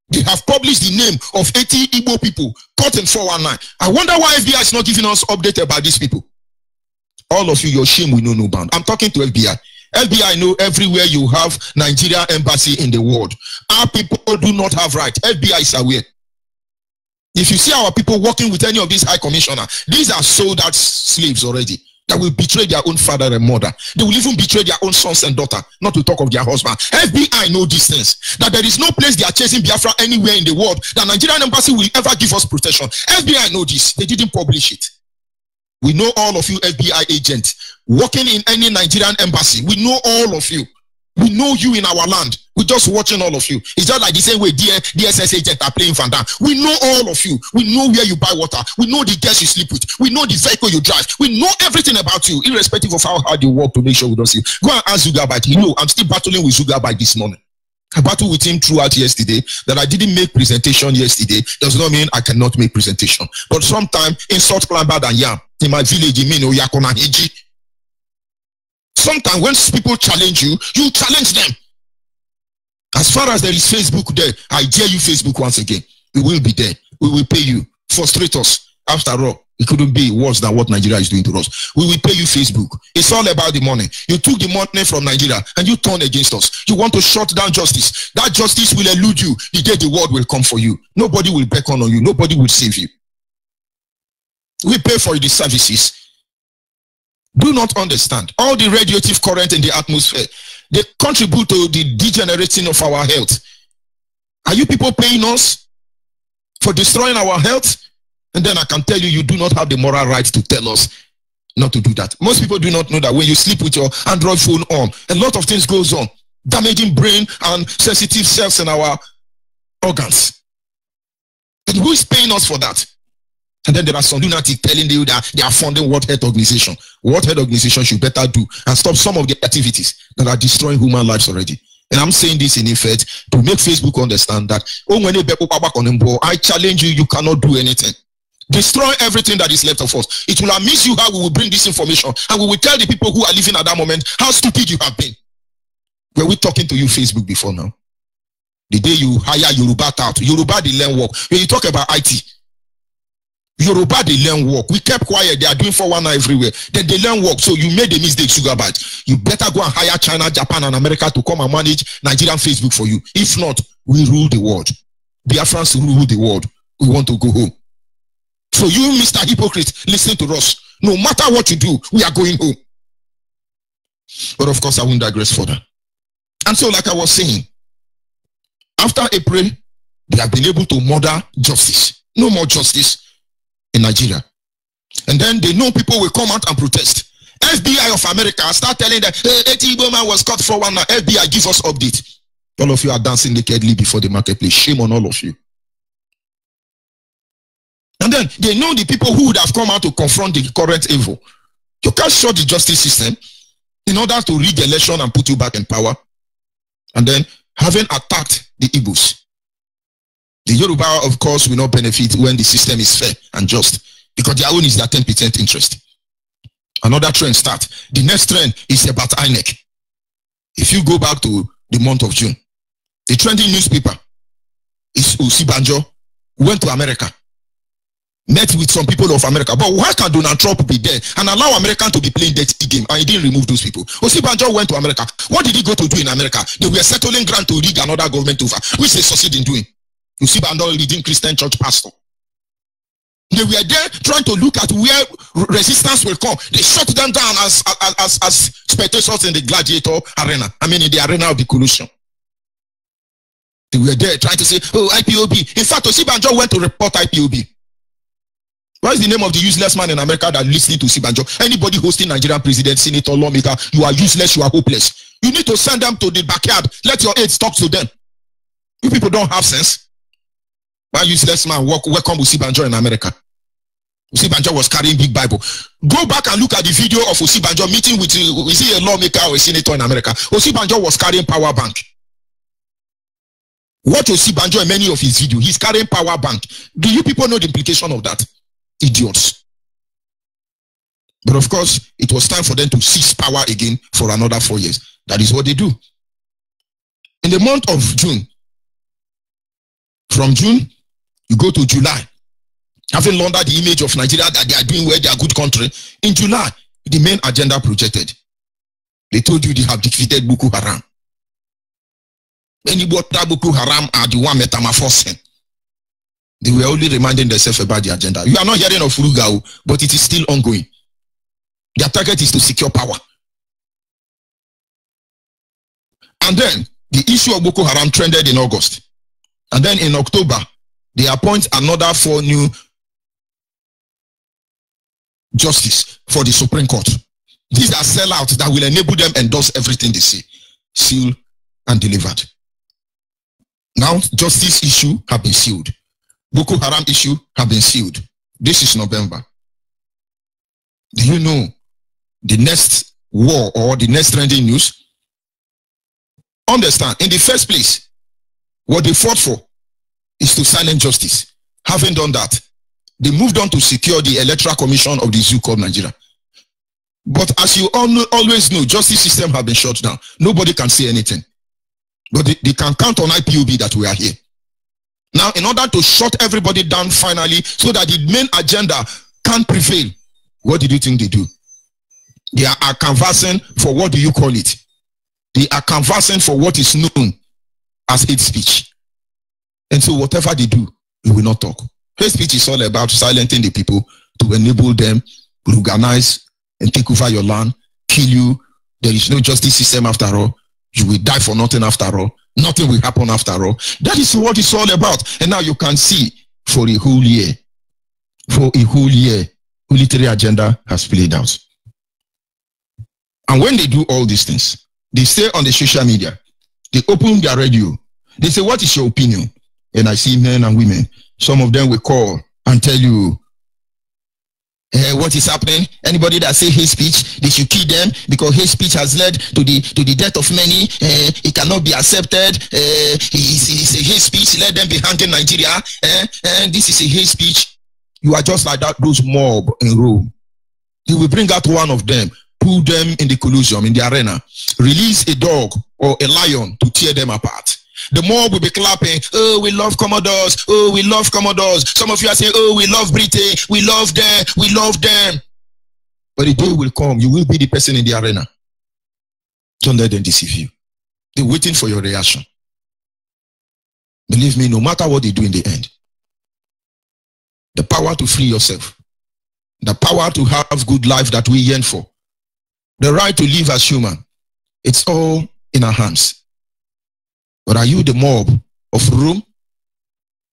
They have published the name of 80 Igbo people caught in 419. I wonder why FBI is not giving us update about these people. All of you, your shame will know no bound. I'm talking to FBI. FBI know everywhere you have Nigeria embassy in the world. Our people do not have right. FBI is aware. If you see our people working with any of these high commissioner, these are sold out slaves already that will betray their own father and mother. They will even betray their own sons and daughter, not to talk of their husband. FBI know these things, that there is no place they are chasing Biafra anywhere in the world that Nigerian embassy will ever give us protection. FBI know this. They didn't publish it. We know all of you FBI agents working in any Nigerian embassy. We know all of you. We know you in our land. We're just watching all of you. It's just like the same way DSS agents are playing Van Damme. We know all of you. We know where you buy water. We know the girls you sleep with. We know the vehicle you drive. We know everything about you, irrespective of how hard you work to make sure we don't see you. Go and ask Zugabite. You know, I'm still battling with Zugabite this morning. I battled with him throughout yesterday. That I didn't make presentation yesterday does not mean I cannot make presentation. But sometimes insult climber than yam. In my village, in Mino, Yakona Hiji. Sometimes when people challenge you, you challenge them. As far as there is Facebook there, I dare you Facebook once again. We will be there. We will pay you. Frustrate us. After all, it couldn't be worse than what Nigeria is doing to us. We will pay you Facebook. It's all about the money. You took the money from Nigeria and you turned against us. You want to shut down justice. That justice will elude you the day the world will come for you. Nobody will beckon on you. Nobody will save you. We pay for the services. Do not understand. All the radioactive current in the atmosphere, they contribute to the degenerating of our health. Are you people paying us for destroying our health? And then I can tell you, you do not have the moral right to tell us not to do that. Most people do not know that when you sleep with your Android phone on, a lot of things goes on, damaging brain and sensitive cells in our organs. And who is paying us for that? And then there are some lunatics telling you that they are funding World Health Organization. World Health Organization should better do and stop some of the activities that are destroying human lives already. And I'm saying this in effect to make Facebook understand that I challenge you, you cannot do anything. Destroy everything that is left of us. It will amaze you how we will bring this information and we will tell the people who are living at that moment how stupid you have been. Were we talking to you Facebook before now? The day you hire Yoruba out, Yoruba the learn work. When you talk about IT, Yoruba, they learn work. We kept quiet. They are doing 419 everywhere. Then they learn work. So you made a mistake, Sugarbite. You better go and hire China, Japan, and America to come and manage Nigerian Facebook for you. If not, we rule the world. Biafrans rule the world. We want to go home. So you, Mr. Hypocrite, listen to us. No matter what you do, we are going home. But of course, I won't digress further. And so, like I was saying, after April, they have been able to murder justice. No more justice in Nigeria. And then they know people will come out and protest. FBI of America start telling them, hey, Igbo man was caught for one now. FBI, give us update. All of you are dancing nakedly before the marketplace. Shame on all of you. And then they know the people who would have come out to confront the current evil. You can't shut the justice system in order to rig the election and put you back in power. And then, having attacked the Igbos, the Yoruba, of course, will not benefit when the system is fair and just, because their own is their 10% interest. Another trend starts. The next trend is about INEC. If you go back to the month of June, the trending newspaper is Osibanjo went to America, met with some people of America. But why can Donald Trump be there and allow Americans to be playing dirty game and he didn't remove those people? Osibanjo went to America. What did he go to do in America? They were settling grant to rig another government over, which they succeeded in doing. Osibanjo, leading Christian church pastor. They were there trying to look at where resistance will come. They shut them down as spectators in the gladiator arena. I mean, in the arena of the collusion. They were there trying to say, oh, IPOB. In fact, Osibanjo went to report IPOB. What is the name of the useless man in America that listening to Osibanjo? Anybody hosting Nigerian president, senator, lawmaker, you are useless, you are hopeless. You need to send them to the backyard. Let your aides talk to them. You people don't have sense. One useless man welcome Osibanjo in America. Osibanjo was carrying big Bible. Go back and look at the video of Osibanjo meeting with, is he a lawmaker or a senator in America? Osibanjo was carrying power bank. Watch Osibanjo in many of his videos. He's carrying power bank. Do you people know the implication of that? Idiots. But of course, it was time for them to seize power again for another 4 years. That is what they do. In the month of June, from June, you go to July, having laundered the image of Nigeria that they are doing well, they are good country. In July, the main agenda projected. They told you they have defeated Boko Haram. Anybody Boko Haram are the one metamorphosing. They were only reminding themselves about the agenda. You are not hearing of Rugao, but it is still ongoing. Their target is to secure power. And then, the issue of Boko Haram trended in August. And then in October, they appoint another 4 new justices for the Supreme Court. These are sellouts that will enable them endorse everything they say, sealed and delivered. Now, justice issue have been sealed. Boko Haram issue have been sealed. This is November. Do you know the next war or the next trending news? Understand, in the first place, what they fought for is to silence justice. Having done that, they moved on to secure the Electoral Commission of the zoo called Nigeria. But as you always know, justice system have been shut down. Nobody can say anything. But they can count on IPOB that we are here. Now, in order to shut everybody down finally, so that the main agenda can't prevail, what did you think they do? They are canvassing for, what do you call it? They are canvassing for what is known as hate speech. And so whatever they do, we will not talk. Hate speech is all about silencing the people to enable them to organize and take over your land, kill you. There is no justice system after all. You will die for nothing after all. Nothing will happen after all. That is what it's all about. And now you can see for a whole year, military agenda has played out. And when they do all these things, they stay on the social media, they open their radio, they say, what is your opinion? And I see men and women, some of them will call and tell you, what is happening? Anybody that say hate speech, they should kill them because hate speech has led to the death of many. It cannot be accepted. It's a hate speech. Let them be hanged in Nigeria. This is a hate speech. You are just like that. Those mob in Rome. They will bring out one of them, put them in the colosseum, in the arena, release a dog or a lion to tear them apart. The mob will be clapping. Oh, we love Commodores. Oh, we love Commodores. Some of you are saying, oh, we love Britain. We love them. We love them. But the day will come. You will be the person in the arena. Don't let them deceive you. They're waiting for your reaction. Believe me, no matter what they do in the end, the power to free yourself, the power to have good life that we yearn for, the right to live as human, it's all in our hands. But are you the mob of Rome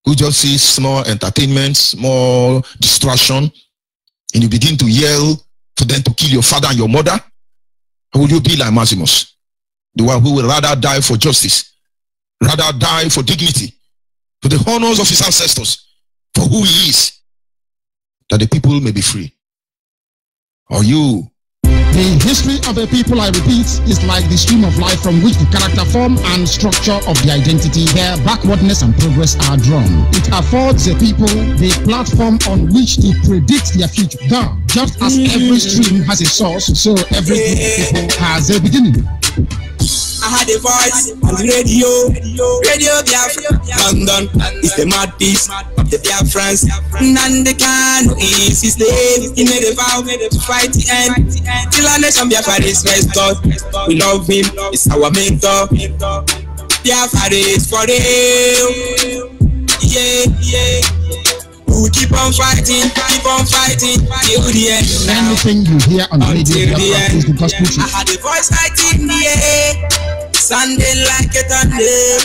who just sees small entertainment, small distraction, and you begin to yell for them to kill your father and your mother? Or will you be like Maximus, the one who will rather die for justice, rather die for dignity, for the honors of his ancestors, for who he is, that the people may be free? Or you? The history of a people, I repeat, is like the stream of life from which the character form and structure of the identity, their backwardness and progress are drawn. It affords the people the platform on which to predict their future. Though, just as every stream has a source, so every group of people has a beginning. I had a voice on the radio Biafra, London is the mouthpiece of the Biafrans. Nandekano is his name. He made a vow to fight the end till our nation Biafra is restored. We love him, it's our mentor. Biafra is for real. Yeah. We keep on fighting till the end. Anything you hear on the radio Biafra is the gospel truth. I had a voice right in the air, sounding like a thunder,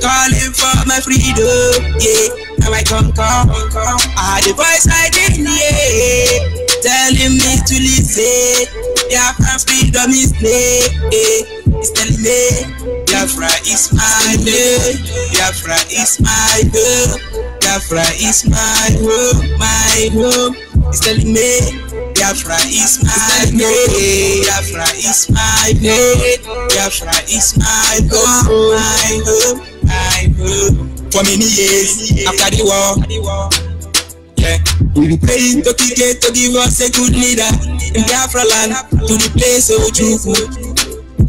calling for my freedom. Yeah, now I conquer. I had a voice right in the air, telling me to listen. Biafra freedom is there. It's telling me Biafra is my love. Biafra is my love. Biafra is my home, It's telling me Biafra is my home. Biafra is my home. Biafra is my home, my home. For many years after the war, yeah, we be praying to Kike to give us a good leader in Biafra land to replace Ojukwu.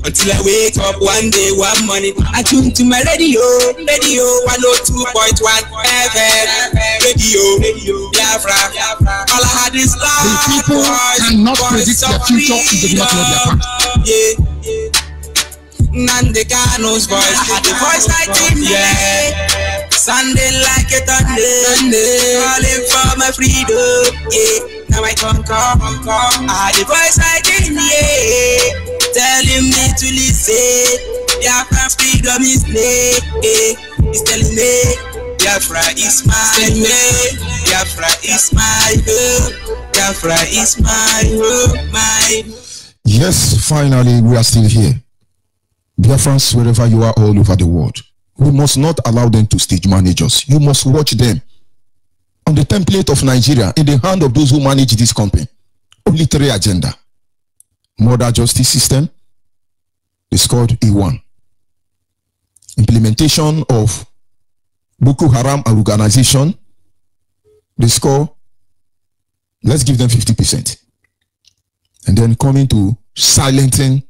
Until I wake up one day, one morning, I tune to my radio 102.1 FM, radio, Biafra. All I had is love. The people cannot predict their future if they do not know their past. Yeah. Nandekano's voice, I had the voice like him, yeah. Sounding like a thunder, calling for my freedom, yeah. Now I conquer. I had the voice like him, yeah. Telling me to listen. Biafra freedom is there. It's telling me Biafra is my home. Biafra is my home. Biafra is my home, my. Yes, finally we are still here. Biafrans, wherever you are all over the world, we must not allow them to stage manage us. You must watch them. On the template of Nigeria, in the hand of those who manage this company, only 3 agenda. Murder justice system is called E1. Implementation of Boko Haram organization, they score, let's give them 50%. And then coming to silencing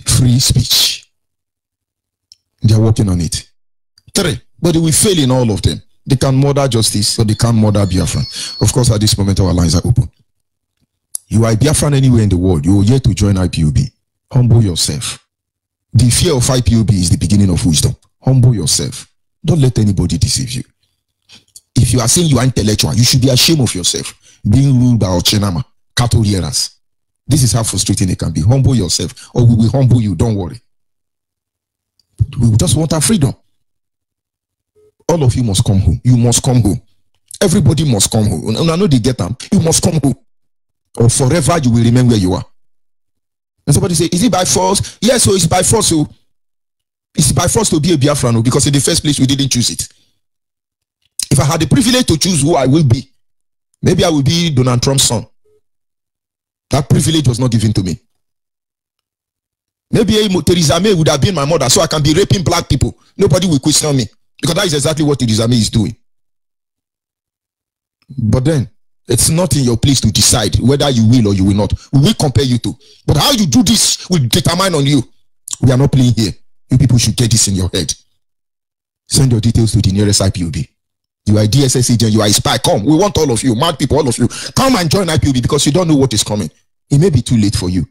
free speech. They are working on it. 3, but they will fail in all of them. They can murder justice, but they can't murder Biafra. Of course, at this moment, our lines are open. You are a Biafran anywhere in the world, you are yet to join IPOB. Humble yourself. The fear of IPOB is the beginning of wisdom. Humble yourself. Don't let anybody deceive you. If you are saying you are intellectual, you should be ashamed of yourself. Being ruled by Ochenama, cattle hearers. This is how frustrating it can be. Humble yourself, or we will humble you, don't worry. We just want our freedom. All of you must come home. You must come home. Everybody must come home. And I know they get them. You must come home. Or forever you will remain where you are. And somebody say, is it by force? Yes, so it's by force. So it's by force to be a Biafran, because in the first place we didn't choose it. If I had the privilege to choose who I will be, maybe I will be Donald Trump's son. That privilege was not given to me. Maybe Theresa May would have been my mother, so I can be raping black people. Nobody will question me, because that is exactly what Theresa May is doing. But then, it's not in your place to decide whether you will or you will not. We will compare you to. But how you do this will determine on you. We are not playing here. You people should get this in your head. Send your details to the nearest IPOB. You are a DSS agent, you are a spy. Come, we want all of you, mad people, all of you. Come and join IPOB because you don't know what is coming. It may be too late for you.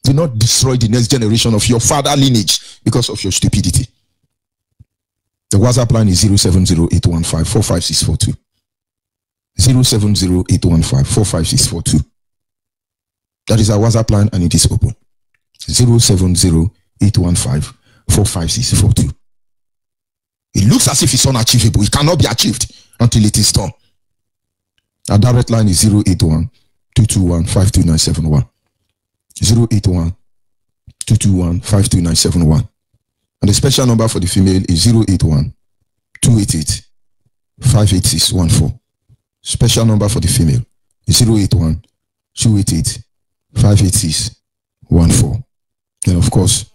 Do not destroy the next generation of your father lineage because of your stupidity. The WhatsApp line is 070-815-45642. 070-815-45642. That is our WhatsApp line and it is open. 070-815-45642. It looks as if it's unachievable. It cannot be achieved until it is done. Our direct line is 081-221-52971. 081-221-52971. And the special number for the female is 081-288-58614. Special number for the female is 081-288-58614. And of course,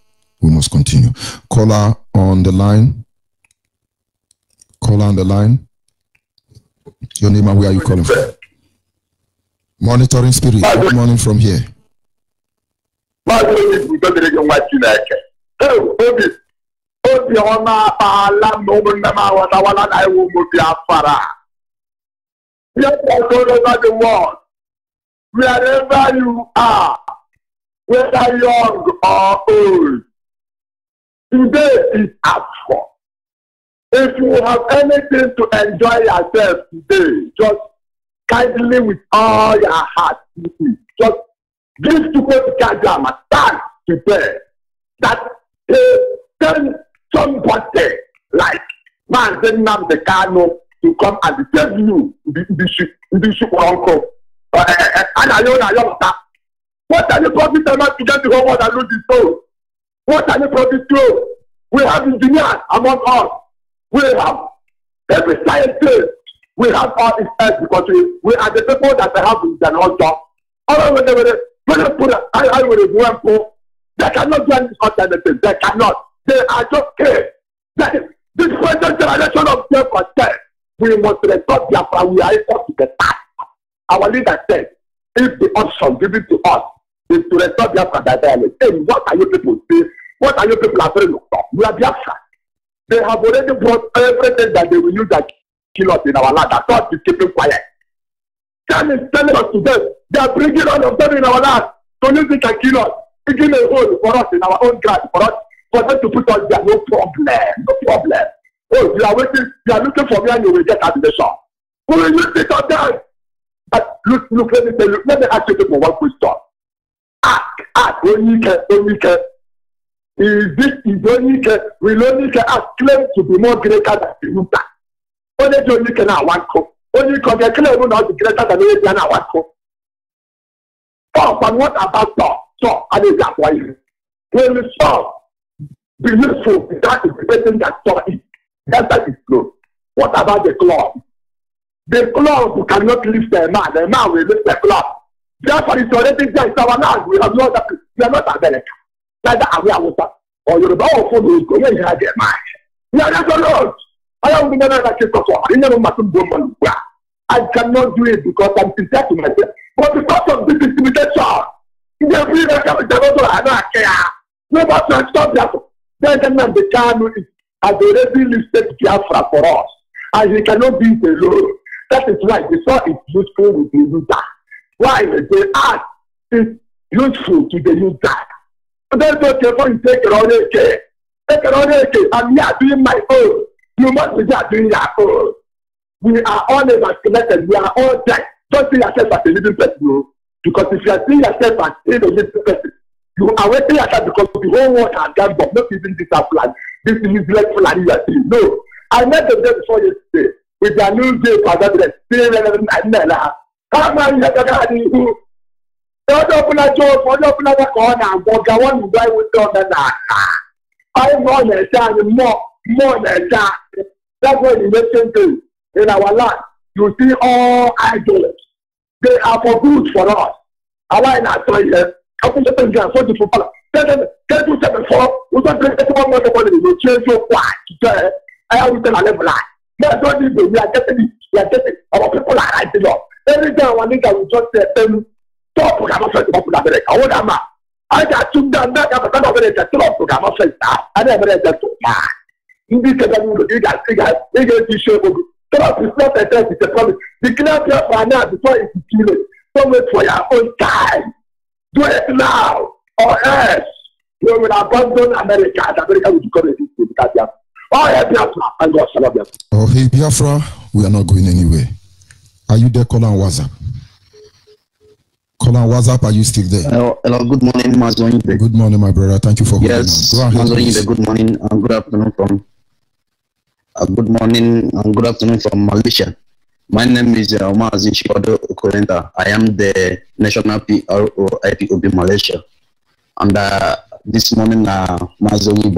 we must continue. Caller on the line. Caller on the line. Your name and where are you calling from? Monitoring Spirit. Good morning from here. Yes, all over the world, wherever you are, whether young or old, today is up for. If you have anything to enjoy yourself today, just kindly with all your heart, just give to God Kajam and stand to pray that send somebody like Manzen Namdekano to come and tell you the uncle. And I know that. What are you promising to get the whole world and lose the soul? What are you promising to? We have engineers among us. We have every scientist. We have all these earth because we are the people that have the general job. They cannot do any alternative. They cannot. They are just scared. This present generation of them for death. We must restore Biafra. We are able to get back. Our leader said, if the option given to us is to restore Biafra by violence, then what are you people saying? What are you people afraid of? We are Biafra. They have already brought everything that they will use that kill us in our land. That's why we keep it quiet. Time is telling us to them. They are bringing all of them in our land. So you think can kill us. Digging a hole for us in our own ground for us. For them to put us there, no problem. No problem. Oh, you are waiting, you are looking for me and you will get out of the shop. Who will you sit on that? But look, let me tell you, let me ask you for one question. Ask, Onike. Is this Onike, will Onike ask claim to be more greater than the Yuta? Only Onike now one co. Only because they claim will not be greater than the Yuta one co. Oh, but what about Saul? Saul, I need that for you. When the Saul be useful, that is the person that Saul is. That is true. What about the club? The club cannot lift the man will lift the club. Therefore, it's already there. It's our land. We are not America. Neither are we Hausa or Yoruba or Fodo is going to have their mind. We are not alone. I cannot do it because I'm sincere to myself. But because of this intimidation, we must stop that. Then the Kanu has already listed Biafra for us. And he cannot be alone. That is why the soil is useful with the user. Why? The art is useful to the user. That's okay for you take your own care. Take your own care. I'm here doing my own. You must be here doing your own. We are all emasculated. We are all dead. Don't see yourself as a living person. Because if you are seeing yourself as a living person, you are waiting yourself because the whole world has gone, but not even this plan. This is useless plan you are seeing. No. I met them there before yesterday with their new day for that. Come on, you have to don't open a door for open a corner. But I want to buy with them. I'm on a time more than that. That's what you listen to in our land. You see all idols. They are for good for us. I like that. So yes, I put the thing down. So the football. Tell them before. We don't bring anyone more money. We change your quiet. I will tell a level line. That's what we do. We are getting our people are writing up. Every time one nigga will just say, stop, I'm not trying to popular America. What am I? I got to that kind of a program of I never read that. In this case, you got to show Trump is not a test, it's a promise. Declare Biafra now before it's too late. Don't wait for your own time. Do it now, or else you will abandon America, and America will become a dictator. Oh, hey, Biafra, and God shall Biafra. Oh, hey, Biafra, we are not going anywhere. Are you there, Colin WhatsApp? Colin WhatsApp, are you still there? Hello, good morning, Mazoni. Good morning, my brother. Thank you for holding on. Yes, Mazoni, good morning and good afternoon from. Good morning and good afternoon from Malaysia. My name is Mazi Shikodo Okolenta. I am the National PRO IPOB Malaysia. And this morning, Mazoni,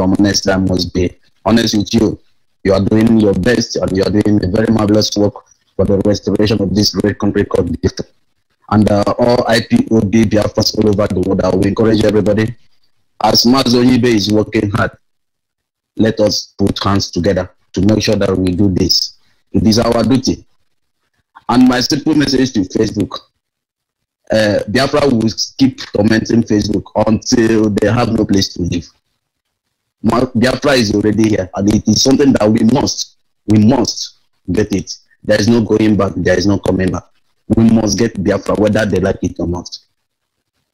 I must be honest with you. You are doing your best and you are doing a very marvelous work for the restoration of this great country called Biafra. And all IPOB Biafras all over the world, I will encourage everybody. As Mazoni is working hard, let us put hands together to make sure that we do this. It is our duty. And my simple message to Facebook, Biafra will keep tormenting Facebook until they have no place to live. Biafra is already here, and it is something that we must get it. There is no going back, there is no coming back. We must get Biafra, whether they like it or not.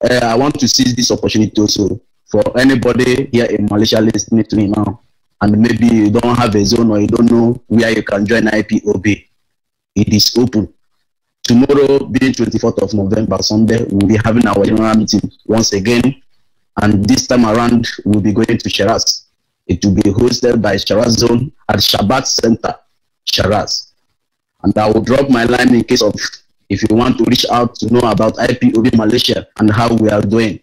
I want to seize this opportunity also for anybody here in Malaysia listening to me now, and maybe you don't have a zone or you don't know where you can join IPOB. It is open. Tomorrow, being 24th of November, Sunday, we'll be having our general meeting once again. And this time around, we'll be going to Shiraz. It will be hosted by Shiraz Zone at Shabbat Center, Shiraz. And I will drop my line in case of, if you want to reach out to know about IPOB Malaysia and how we are doing.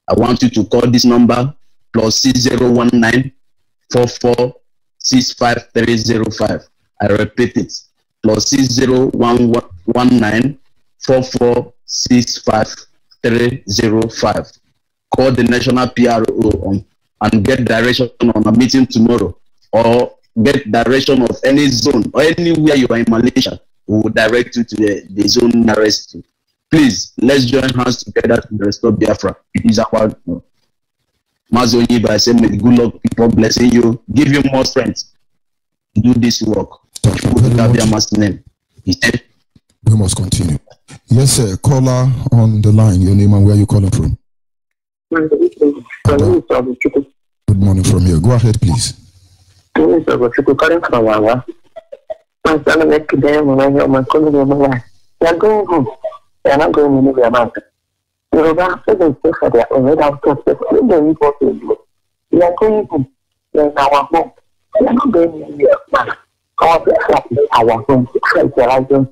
I want you to call this number, +6019 4465 I repeat it, +6019 4465 Call the National PRO and get direction on a meeting tomorrow, or get direction of any zone or anywhere you are in Malaysia. We will direct you to the zone nearest you. Please, let's join hands together to restore Biafra. It is our Mazoni, by saying, may good luck, people blessing you, give you more strength to do this work. Thank you very much. Name. We must continue. Yes, sir. Caller on the line. Your name and where you calling from? Good morning from here. Go ahead, please. They are not going anywhere about it. Yoruba people say for their own red out of the we are going home. We are in our home. We are not going anywhere. Our Biafra is our home. It's our home.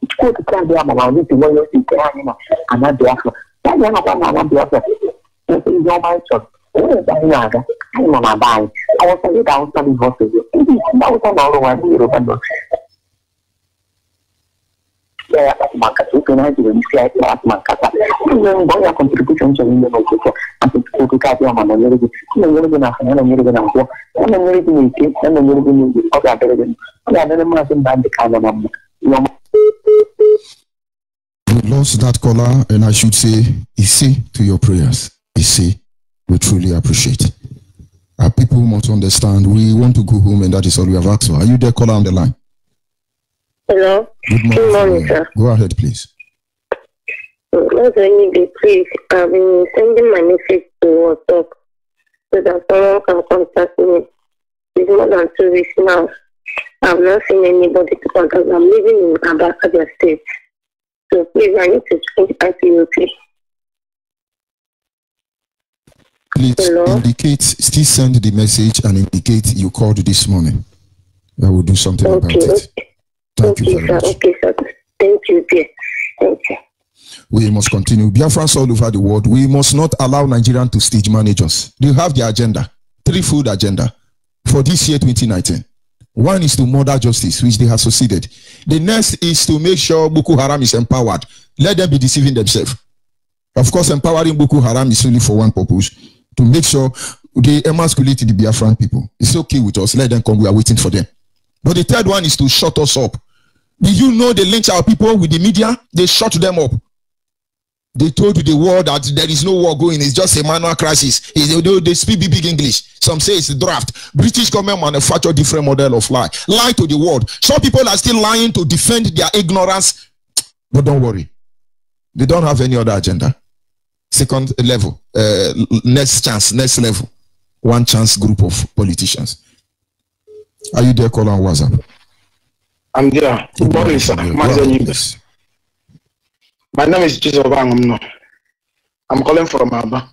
It's good to tell them about it. When you see them and not Biafra. That is not Biafra. It's your mind. I'm on buy. I was telling down some horses. That was another one. Yoruba. Yeah, market to contribute to we lost that caller, and I should say, Isi to your prayers. Isi, we truly appreciate. Our people must understand we want to go home, and that is all we have asked for. Are you there, caller on the line? Hello. Good morning, sir. Go ahead, please. Please, I've been sending my message to WhatsApp so that someone can contact me. It's more than 2 weeks now. I've not seen anybody to contact me. I'm living in Abia State. So please, I need to change IPOB. Please indicate, still send the message and indicate you called this morning. I will do something about it. Thank you very much. Okay, sir. Thank you, dear. Thank you. We must continue. Biafrans all over the world, we must not allow Nigerians to stage manage us. They have their agenda, threefold agenda for this year 2019. One is to murder justice, which they have succeeded. The next is to make sure Boko Haram is empowered. Let them be deceiving themselves. Of course, empowering Boko Haram is only for one purpose, to make sure they emasculate the Biafran people. It's okay with us. Let them come. We are waiting for them. But the third one is to shut us up. Did you know they lynch our people with the media? They shut them up. They told the world that there is no war going. It's just a manual crisis. They speak big English. Some say it's a draft. British government manufacture different model of lie. Lie to the world. Some people are still lying to defend their ignorance. But don't worry. They don't have any other agenda. Second level. Next chance. Next level. One chance group of politicians. Are you there, caller on WhatsApp? I'm there. Good morning, sir. My name is Jesus Obangomno. I'm calling from Aba.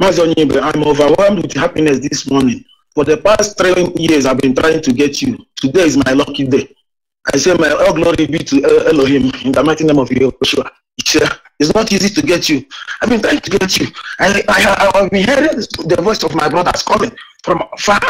I'm overwhelmed with happiness this morning. For the past 3 years, I've been trying to get you. Today is my lucky day. I say, my all glory be to Elohim in the mighty name of Yeshua. It's not easy to get you. I've been trying to get you. I've been hearing the voice of my brothers calling from far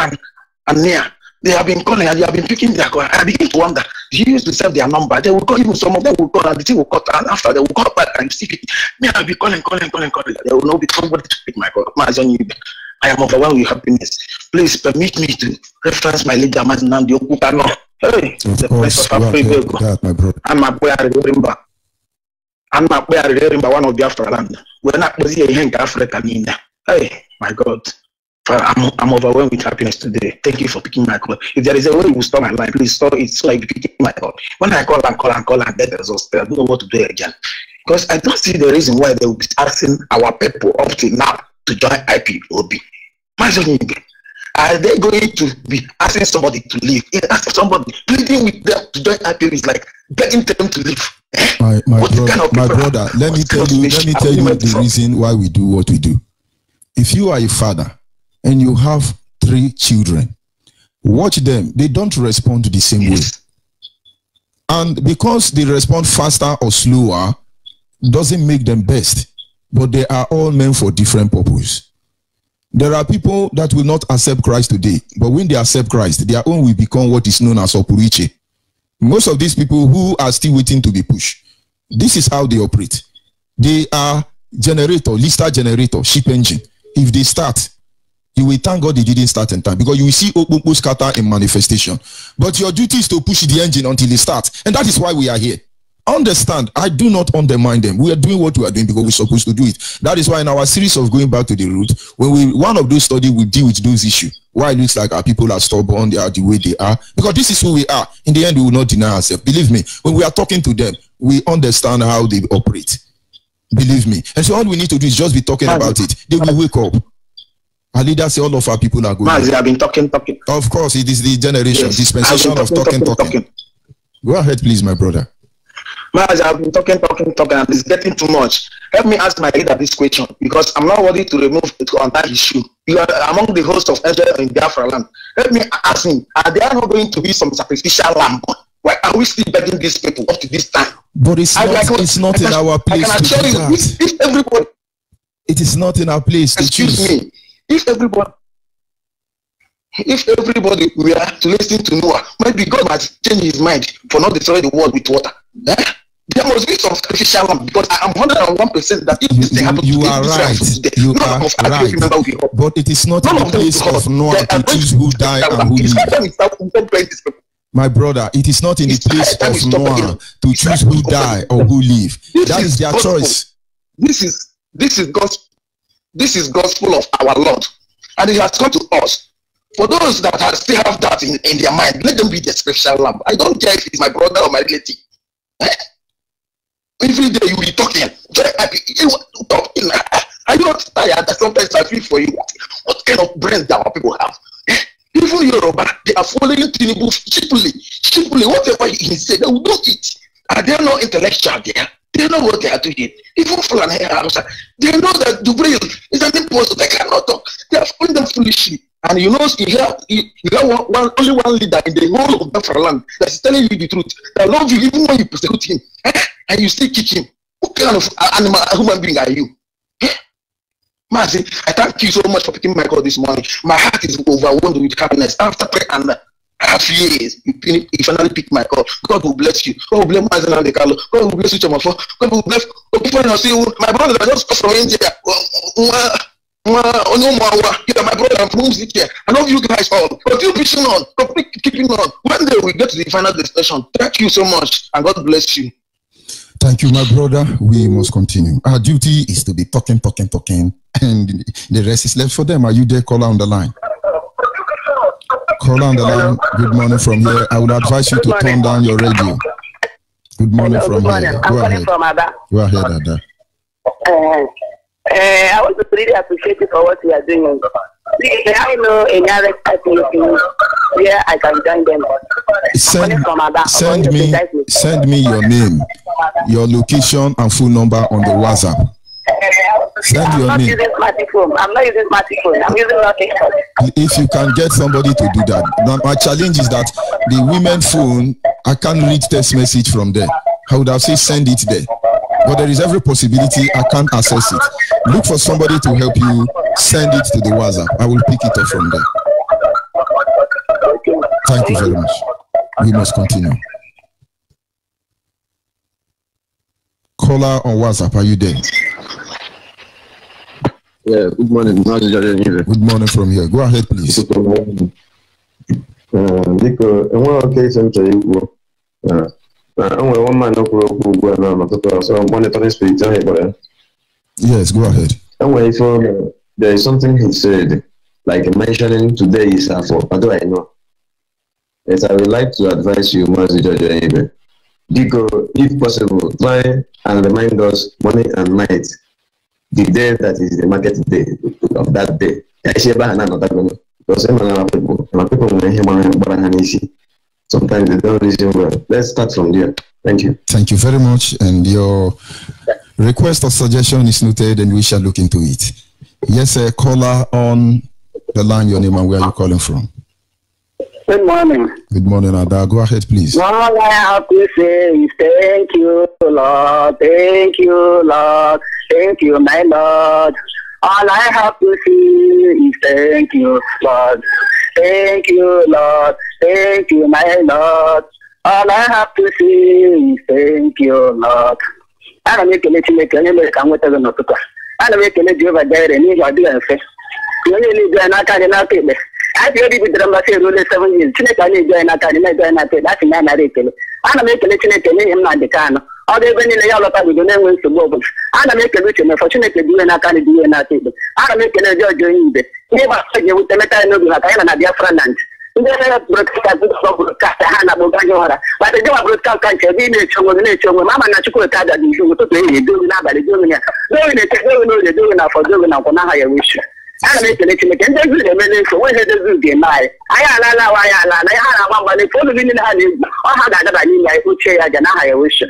and near. They have been calling and they have been picking their call. I begin to wonder, you used to save their number. They will call, even some of them will call and the thing will cut, and after they will call back and see it. Me, I'll be calling. There will not be somebody to pick my call. I am overwhelmed with happiness. Please permit me to reference my leader, Mazinandi Okutano. Hey, the place of Africa. I'm a boy, one of Biafra land. We're not in Africa. Hey, my God. I'm overwhelmed with happiness today. Thank you for picking my call. If there is a way you will stop my line, please stop it. It's like picking my call. When I call and get exhausted, I don't know what to do again. Because I don't see the reason why they will be asking our people up to now to join IPOB. Are they going to be asking somebody to leave? Asking somebody, pleading with them to join IPOB is like begging them to leave. My brother, let me tell you the reason why we do what we do. If you are a father, and you have 3 children, watch them. They don't respond the same way. And because they respond faster or slower, doesn't make them best. But they are all meant for different purposes. There are people that will not accept Christ today, but when they accept Christ, their own will become what is known as opuriche. Most of these people who are still waiting to be pushed, this is how they operate. They are lister generator, ship engine. If they start, you will thank God they didn't start in time, because you will see Okpokpo scatter in manifestation. But your duty is to push the engine until it starts. And that is why we are here. Understand, I do not undermine them. We are doing what we are doing because we're supposed to do it. That is why in our series of going back to the root, when one of those studies will deal with those issues, why it looks like our people are stubborn, they are the way they are. Because this is who we are. In the end, we will not deny ourselves. Believe me, when we are talking to them, we understand how they operate. Believe me. And so all we need to do is just be talking about it. They will wake up. Our leaders say all of our people are going. Mazi, I've been talking. Of course, it is the generation, dispensation of talking. Go ahead, please, my brother. Mazi, I've been talking, and it's getting too much. Help me ask my leader this question, because I'm not worthy to remove it on that issue. You are among the hosts of Israel in Biafra land. Let me ask him, are there not going to be some sacrificial lamb? Why are we still begging these people up to this time? But it's not in our place to do that. If everybody, it is not in our place to choose. Excuse me. If everybody were to listen to Noah, maybe God might change his mind for not destroying the world with water. There must be some sacrificial lamb, because I am 101% that if this thing happens, you are right. You are right. But it is not in the place of Noah to choose who die and who live. My brother, it is not in the place of Noah to choose who die or who live. That is their choice. This is gospel of our Lord, and it has come to us. For those that still have that in their mind, let them be the special lamb. I don't care if it's my brother or my relative. Every day you will be talking. Are you not tired? Sometimes I feel for you. What kind of brains that our people have? Even Yoruba, they are following Tinubu cheaply. Whatever he said, they will do it. Are they not intellectual there? They know what they are doing. Even Fulani Hausa, they know that Dubril is an imposter. They cannot talk. They are following them foolishly. And you know, you have only one leader in the whole of Biafra land that is telling you the truth. That loves you even when you persecute him. And you still kick him. What kind of human being are you? Mazi, I thank you so much for picking my call this morning. My heart is overwhelmed with happiness. After 3.5 years, you finally picked my call. God will bless you. God will bless Mazi and Dekalo. God will bless you, Chomafo. God will bless my brother that just comes from India. My brother, I'm from here. I love you guys all. Continue pushing on. Keeping on. One day we get to the final destination. Thank you so much, and God bless you. Thank you, my brother. We must continue. Our duty is to be talking, and the rest is left for them. Are you there, caller on the line? Caller on the line, good morning from here. I would advise you to turn down your radio. Good morning from here. Go ahead. Go ahead, Ada. I want to really appreciate you for what you are doing. I know any other activity where I can join them. Send me your name, your location, and phone number on the WhatsApp. Send your name. I'm not using smartphone. I'm using nothing. If you can get somebody to do that. Now, my challenge is that the women phone, I can't read text message from there. I would have said send it there. But there is every possibility I can't access it. Look for somebody to help you send it to the WhatsApp. I will pick it up from there. Thank you very much. We must continue. Caller on WhatsApp, are you there? Yeah, good morning. Good morning from here. Go ahead, please. Yes, go ahead. There is something he said, like mentioning today is for. How do I know? Yes, I would like to advise you, Mazi Jojo, if possible, try and remind us morning and night the day that is the market day of that day. Sometimes they don't listen well. Let's start from there. Thank you. Thank you very much. And your request or suggestion is noted, and we shall look into it. Yes, sir. Caller on the line, your name and where you're calling from. Good morning. Good morning, Ada. Go ahead, please. All I have to say is thank you, Lord. Thank you, Lord. Thank you, my Lord. All I have to say is thank you, Lord. Thank you, Lord. Thank you, my Lord. All I have to say is thank you, Lord. I don't make any change. I never come with a note. I don't make any job there. And you are doing fair. You only do an academic. I feel with the Mbassy rule 7 years. Chinekali join academic, that's an analytical. I don't make a change. Him not the can. All the when in the yellow with the name to Bobbles. I don't make a written, unfortunately, do an academic do an article. I don't make a judge doing it. Never say with the meta no like I am a dear friend. But the job broadcast country, we need to nature, Mamma Nachuko that you to play, doing that by the doing it. They're doing for doing up on a higher wish. I make a little bit of the so when it doesn't get my I have one for the minute I had that I need my food chair and a higher wish. I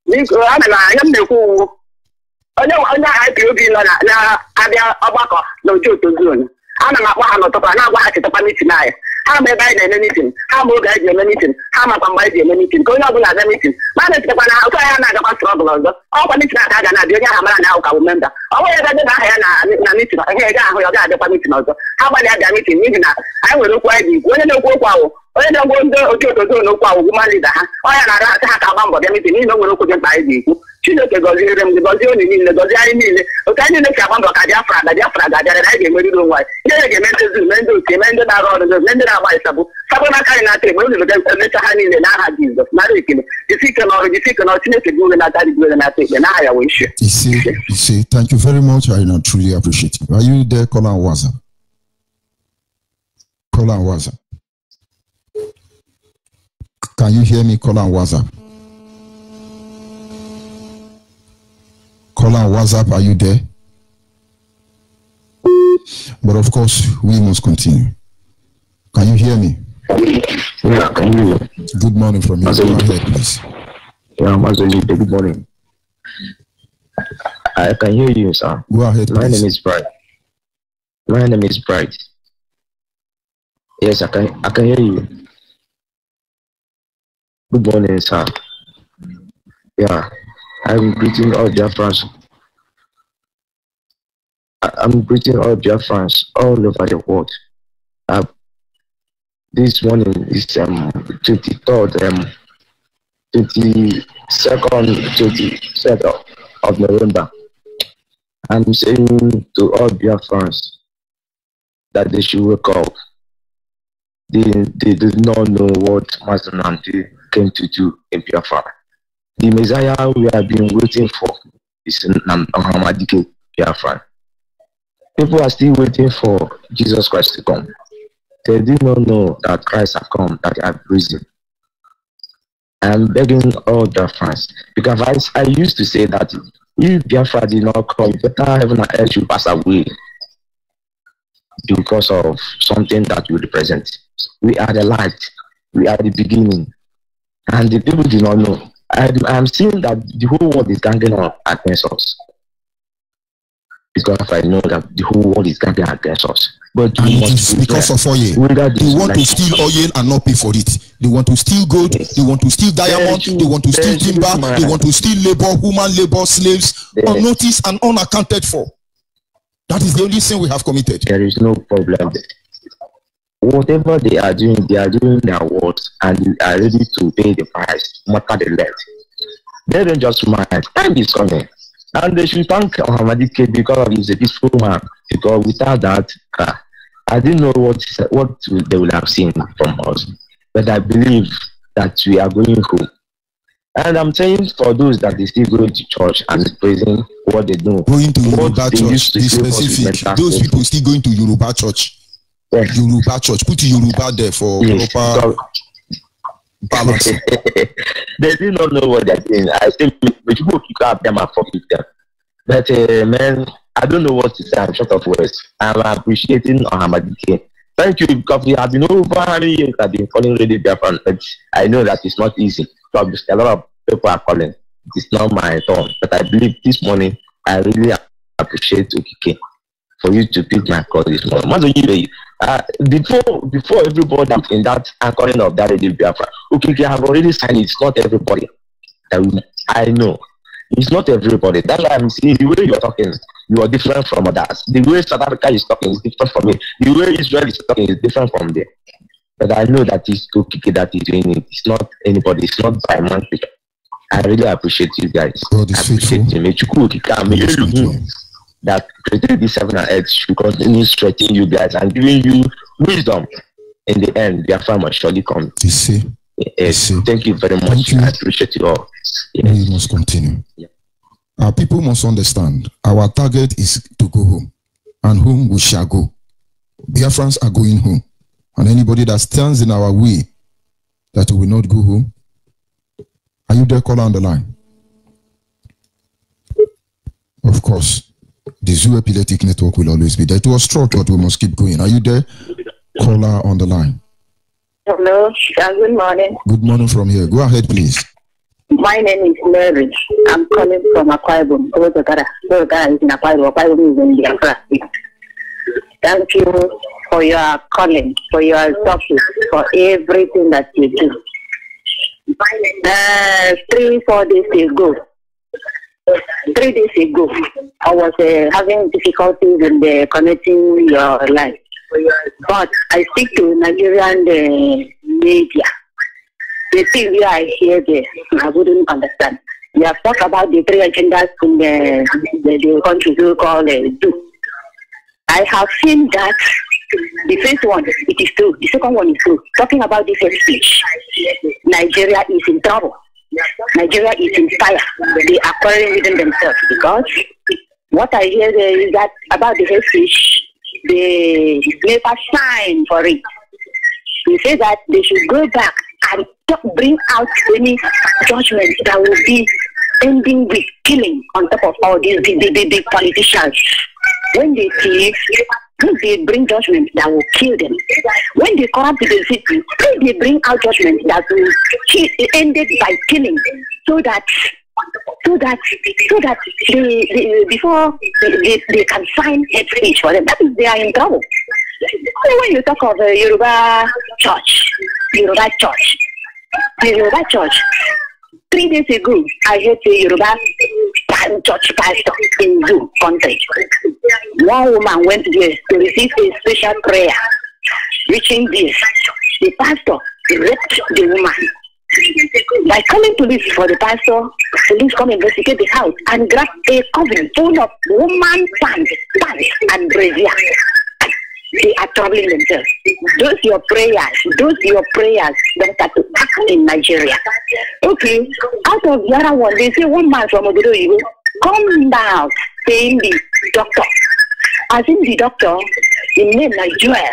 am the who. I know I feel now Abaka, no joke to Zoom. I'm not one of the Panama to Panama tonight. How may I do anything? How more guys do anything? How much am I doing anything? Going out with anything. Man, it's the one I am not trouble. All when it's not I now can remember. Oh, I got the meeting. I got the permission also. How about that meeting? I will look why you when you go wow. When you go to no power, woman leader. I am not about anything. You know, we'll look at my people. She look at God, the only mean the God, I mean, okay, you look at one book, Diafra, that I gave me the white. You get men that are Sabu. Sabana cannot take one of them, Mr. Honey, and I had Jesus. Marikin. If you cannot take it, and I take the I wish. You see, thank you very much. I not truly appreciate it. Are you there, Caller Waza? Caller Waza. Can you hear me, Caller Waza? Caller WhatsApp, are you there? But of course, we must continue. Can you hear me? Yeah, I can hear you. Good morning from you. Go ahead, please. Yeah, good morning. I can hear you, sir. Go ahead, please. My name is Bright. My name is Bright. Yes, I can hear you. Good morning, sir. Yeah. I'm greeting all Biafrans. I'm greeting all Biafrans all over the world. This morning is 23rd of November. I'm saying to all Biafrans that they should wake up. They do not know what Master Nandi came to do in Biafra. The Messiah we have been waiting for is Muhammad Biafra. People are still waiting for Jesus Christ to come. They do not know that Christ has come, that he has risen. I'm begging all Biafrans, because I used to say that if Biafra did not come, better heaven and earth should pass away because of something that we represent. We are the light, we are the beginning, and the people do not know. I'm seeing that the whole world is ganging up against us. Because I know that the whole world is ganging against us. But it's because of oil. They want to steal oil and not pay for it. They want to steal gold, they want to steal diamond, they want to steal timber, they want to steal labor, human labor, slaves, unnoticed and unaccounted for. That is the only sin we have committed. There is no problem there. Whatever they are doing their worst, and they are ready to pay the price, no matter the length. They don't just mind. Time is coming. And they should thank Muhammad because he's a peaceful man. Because without that, I didn't know what they would have seen from us. But I believe that we are going home. And I'm saying for those that they still going to church and praising what they do. Going to Yoruba church, be specific. Those people still going to Yoruba church. Yes. Yoruba church. Put Yoruba there for proper balance. They do not know what they're doing. I think people pick up them and forgive them. But man, I don't know what to say. I'm short of words. I'm appreciating Ahmadike. Thank you, because we have been over how many years I've been calling Radio Biafra. I know that it's not easy. Obviously, a lot of people are calling. It's not my turn. But I believe this morning, I really appreciate Okike for you to pick my call this morning. Before everybody in that anchoring of that Radio Biafra, Okike have already signed it. It's not everybody. I know. It's not everybody. That's why I'm saying the way you're talking, you are different from others. The way South Africa is talking is different from me. The way Israel is talking is different from them. But I know that it's Okike that is doing it. It's not anybody. It's not by man. I really appreciate you guys. God is faithful. That created this heaven and earth should continue stretching you guys and giving you wisdom. In the end, Biafra must surely come. Yes. Thank you very much. I appreciate you all. We must continue. Yeah. Our people must understand our target is to go home, and home we shall go. Biafrans are going home, and anybody that stands in our way that we will not go home. Are you there, caller on the line? Of course, the Zoo Epileptic Network will always be there. It was struck, but we must keep going. Are you there, caller on the line? Hello, good morning. Good morning from here. Go ahead, please. My name is Mary. I'm calling from Akwa Ibom. Ogara is in Akwa Ibom. Akwa Ibom is in Biafra. Thank you for your calling, for your topic, for everything that you do. 3-4 days ago, 3 days ago, I was having difficulties in connecting your line. But I speak to Nigerian media. The thing where I hear this, I wouldn't understand. We have talked about the 3 agendas in the country we call do. I have seen that the first one, it is true. The second one is true. Talking about the hate speech, Nigeria is in trouble. Nigeria is in fire. They are quarreling within themselves because what I hear is that about the hate speech, they never sign for it. They say that they should go back and bring out any judgment that will be ending with killing on top of all these big politicians. When they thief, they bring judgment that will kill them. When they corrupt the city, they bring out judgment that will end it by killing, so that before they can sign hate speech for them. That is, they are in trouble. When you talk of Yoruba church, 3 days ago, I heard the Yoruba church pastor in Zoo country. One woman went there to receive a special prayer. Reaching this, the pastor raped the woman. By calling police for the pastor, police come investigate the house and grab a coffin full of woman pants and brazier. They are troubling themselves. Those your prayers that are to happen in Nigeria. Okay, out of the other one, they say one man from Obodo come down saying the doctor. As in the doctor, in name Nigeria,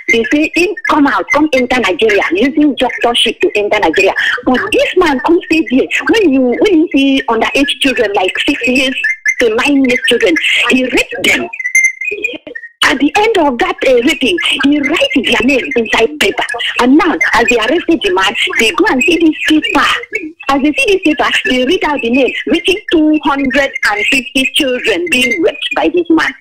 they say him come enter Nigeria using doctorship to enter Nigeria. But this man comes stay here. When you see underage children like 6 years to 9 years children, he raped them. At the end of that raping, he writes their name inside paper. And now, as they arrested the man, they go and see this paper. As they see this paper, they read out the name, reaching 250 children being raped by this man.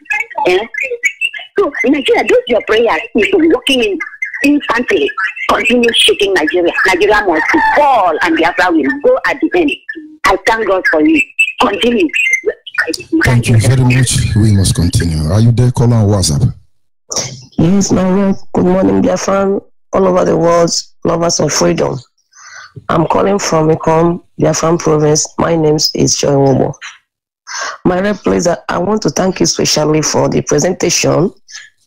So, Nigeria, do your prayers is working in instantly. Continue shaking Nigeria. Nigeria must fall and Biafra will go at the end. I thank God for you. Continue. Thank you very much. We must continue. Are you there, caller on WhatsApp? Yes, my lord. Good morning, Biafran, all over the world, lovers of freedom. I'm calling from Ikom, Biafran province. My name is Joy Womo. My red please, I want to thank you especially for the presentation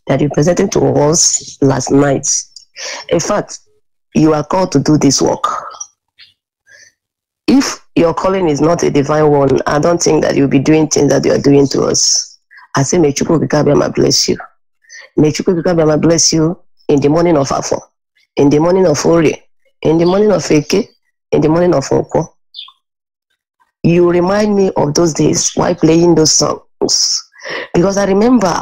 that you presented to us last night. In fact, you are called to do this work. If your calling is not a divine one, I don't think that you'll be doing things that you are doing to us. I say, may Chukwu Bikabiyama bless you. May Chukwu Bikabiyama bless you in the morning of Afo, in the morning of Ori, in the morning of Eke, in the morning of Oko. You remind me of those days while playing those songs. Because I remember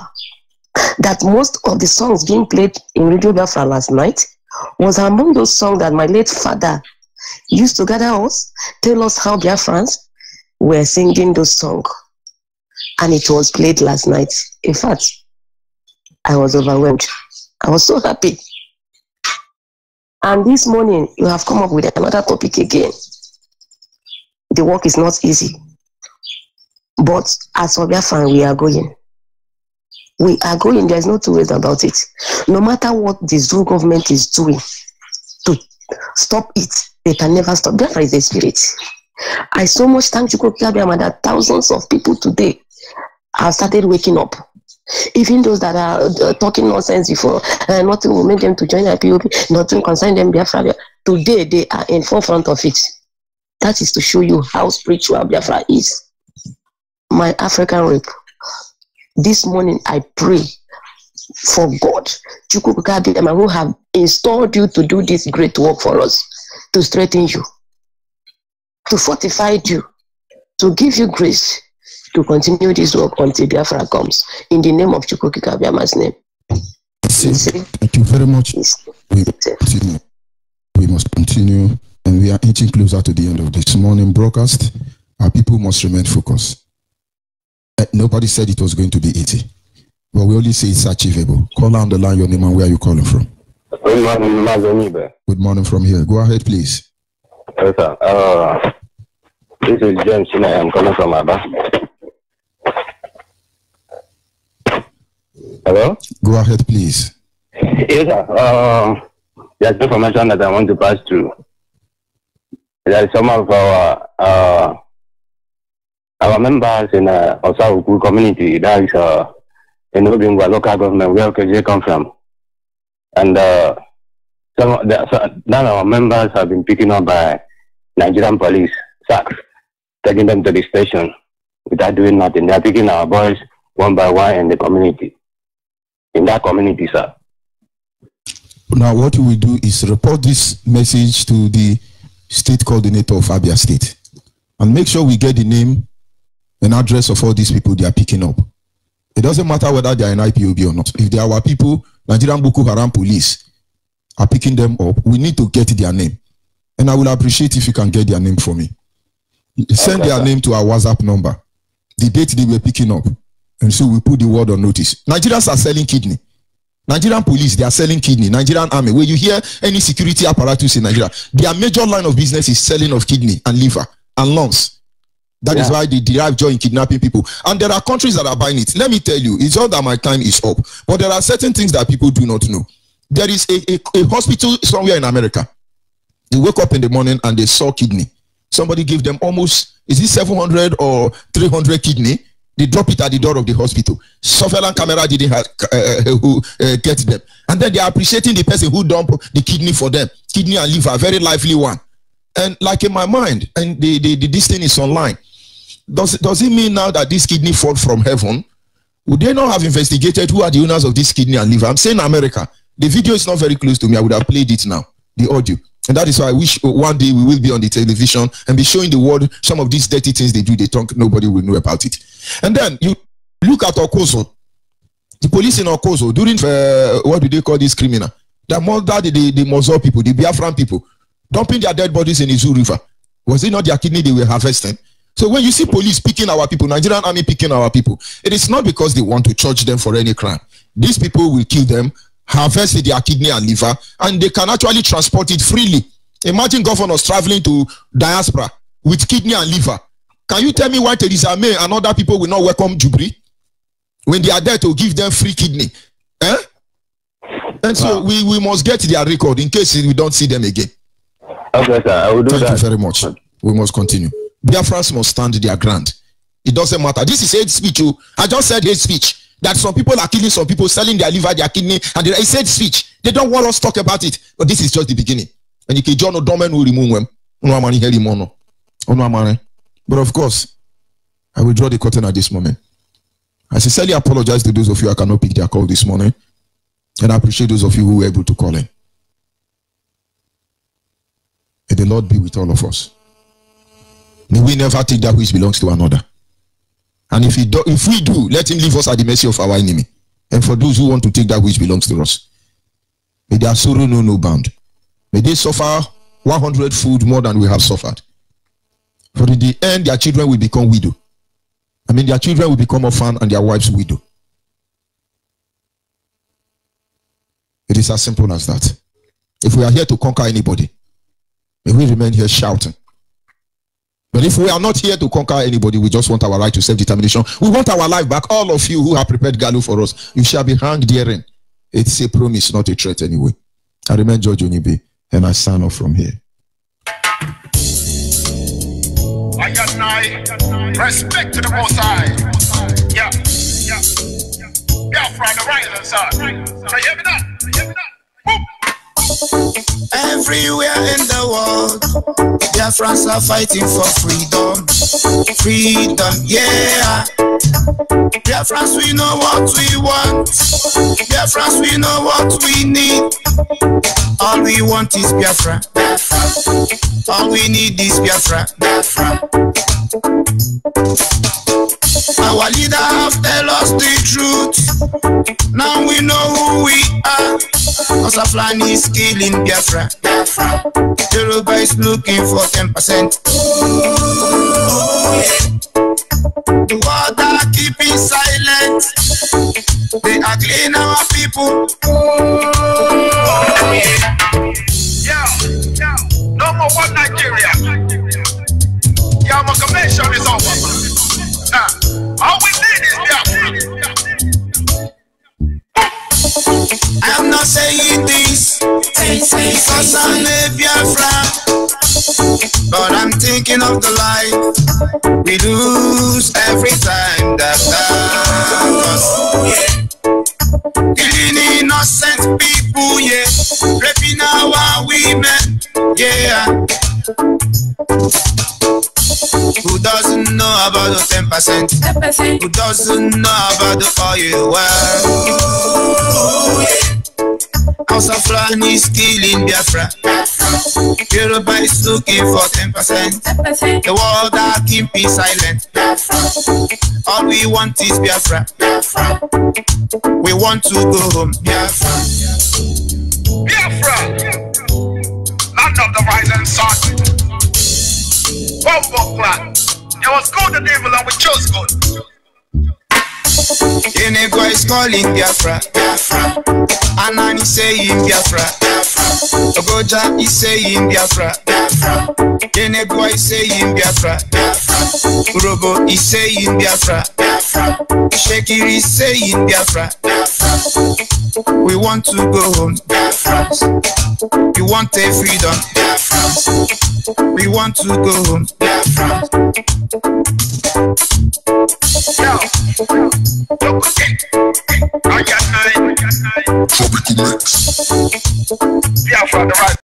that most of the songs being played in Radio Biafra last night was among those songs that my late father used to gather us, tell us how Biafrans were singing those songs. And it was played last night. In fact, I was overwhelmed. I was so happy. And this morning, you have come up with another topic again. The work is not easy. But as for Biafran, we are going. We are going. There's no two ways about it. No matter what the Zulu government is doing to stop it, they can never stop. Biafra is a spirit. I so much thank Chukwu Bikabiyama that thousands of people today have started waking up. Even those that are talking nonsense before, nothing will make them to join IPOB, nothing concern them Biafra. Today they are in forefront of it. That is to show you how spiritual Biafra is. My African rep, this morning I pray for God, Chukwu Bikabiyama, who have installed you to do this great work for us, to strengthen you, to fortify you, to give you grace to continue this work until Biafra comes. In the name of Chukwu Bikabiyama's name. Thank you very much. We must continue, and we are inching closer to the end of this morning broadcast. Our people must remain focused. Nobody said it was going to be easy, but we only say it's achievable. Call on the line, your name and where are you calling from? Good morning, Mazonibe. Good morning from here. Go ahead, please. Yes, sir. This is James. I am calling from Aba. Hello? Go ahead, please. Yes, sir. There's information that I want to pass through. There is some of our members in Osaukwu community, that is in Obingwa local government, where KJ come from. And none of our members have been picking up by Nigerian police, SACS, taking them to the station without doing nothing. They are picking our boys one by one in the community. In that community, sir. Now, what we do is report this message to the state coordinator of Abia State and make sure we get the name and address of all these people they are picking up. It doesn't matter whether they are in IPOB or not. If they are our people, Nigerian Boko Haram police are picking them up, we need to get their name. And I will appreciate if you can get their name for me. Send their name to our WhatsApp number, the date they were picking up. And so we put the word on notice. Nigerians are selling kidney. Nigerian police, they are selling kidney. Nigerian army, where you hear any security apparatus in Nigeria, their major line of business is selling of kidney and liver and lungs. That is why they derive joy in kidnapping people. And there are countries that are buying it. Let me tell you, it's all that my time is up. But there are certain things that people do not know. There is a hospital somewhere in America. They wake up in the morning and they saw kidney. Somebody gave them almost, is it 700 or 300 kidney? They drop it at the door of the hospital. Surveillance camera didn't get them. And then they are appreciating the person who dumped the kidney for them. Kidney and liver, very lively one. And like in my mind, and this thing is online. Does it mean now that this kidney fall from heaven? Would they not have investigated who are the owners of this kidney and liver? I'm saying America. The video is not very close to me. I would have played it now, the audio. And that is why I wish one day we will be on the television and be showing the world some of these dirty things they do. They think nobody will know about it. And then you look at Okozo. The police in Okozo, during, what do they call this criminal? That murdered the Mozo people, the Biafran people, dumping their dead bodies in the Zoo River. Was it not their kidney they were harvesting? So when you see police picking our people, Nigerian army picking our people, it is not because they want to charge them for any crime. These people will kill them, harvest their kidney and liver, and they can actually transport it freely. Imagine governors traveling to diaspora with kidney and liver. Can you tell me why Theresa May and other people will not welcome Jubri when they are there to give them free kidney? Eh? And so we must get their record in case we don't see them again. Okay, sir. I will do that. Thank you very much. We must continue. Biafrans must stand their ground. It doesn't matter. This is hate speech. I just said hate speech. That some people are killing some people, selling their liver, their kidney, and it's hate speech. They don't want us to talk about it. But this is just the beginning. And you can John O'Domen will remove them. But of course, I will draw the curtain at this moment. I sincerely apologize to those of you I cannot pick their call this morning. And I appreciate those of you who were able to call in. May the Lord be with all of us. May we never take that which belongs to another. And if we do, let him leave us at the mercy of our enemy. And for those who want to take that which belongs to us, may their sorrow know no bound. May they suffer 100-fold more than we have suffered. For in the end, their children will become widow. Their children will become orphan and their wives widow. It is as simple as that. If we are here to conquer anybody, may we remain here shouting. But if we are not here to conquer anybody, we just want our right to self-determination. We want our life back. All of you who have prepared Galu for us, you shall be hanged therein. It's a promise, not a threat anyway. I remain George Onibe, and I sign off from here. Respect to the Most High. Yeah. From the rising sun. So you hear me now? Everywhere in the world, Biafrans are fighting for freedom. Freedom, yeah. Biafrans, we know what we want. Biafrans, we know what we need. All we want is Biafra. All we need is Biafra. Our leader have tell us the truth. Now we know who we are. Osaflani is killing Biafra. Yoruba is looking for 10%. The world are keeping silent. They are killing our people. No more one Nigeria. Your amalgamation is over. All we need is Biafra. I am not saying this because I'm a Biafra, but I'm thinking of the life we lose every time that us. Killing innocent people, yeah, raping our women, yeah. Who doesn't know about the 10%? Who doesn't know about the oil well? House of Fulani is killing Biafra. Yoruba is looking for 10%. The world are keeping silent. All we want is Biafra. We want to go home. Biafra. Land of the rising sun. Bombo clan. It was good the devil and we chose good. Enego is calling Biafra. Anani is saying Biafra. Ogoja is saying Biafra. Enego is saying Biafra. Urobo is saying Biafra. Shekiri is saying Biafra. We want to go home. We want a freedom. We want to go home. Yeah, for the right.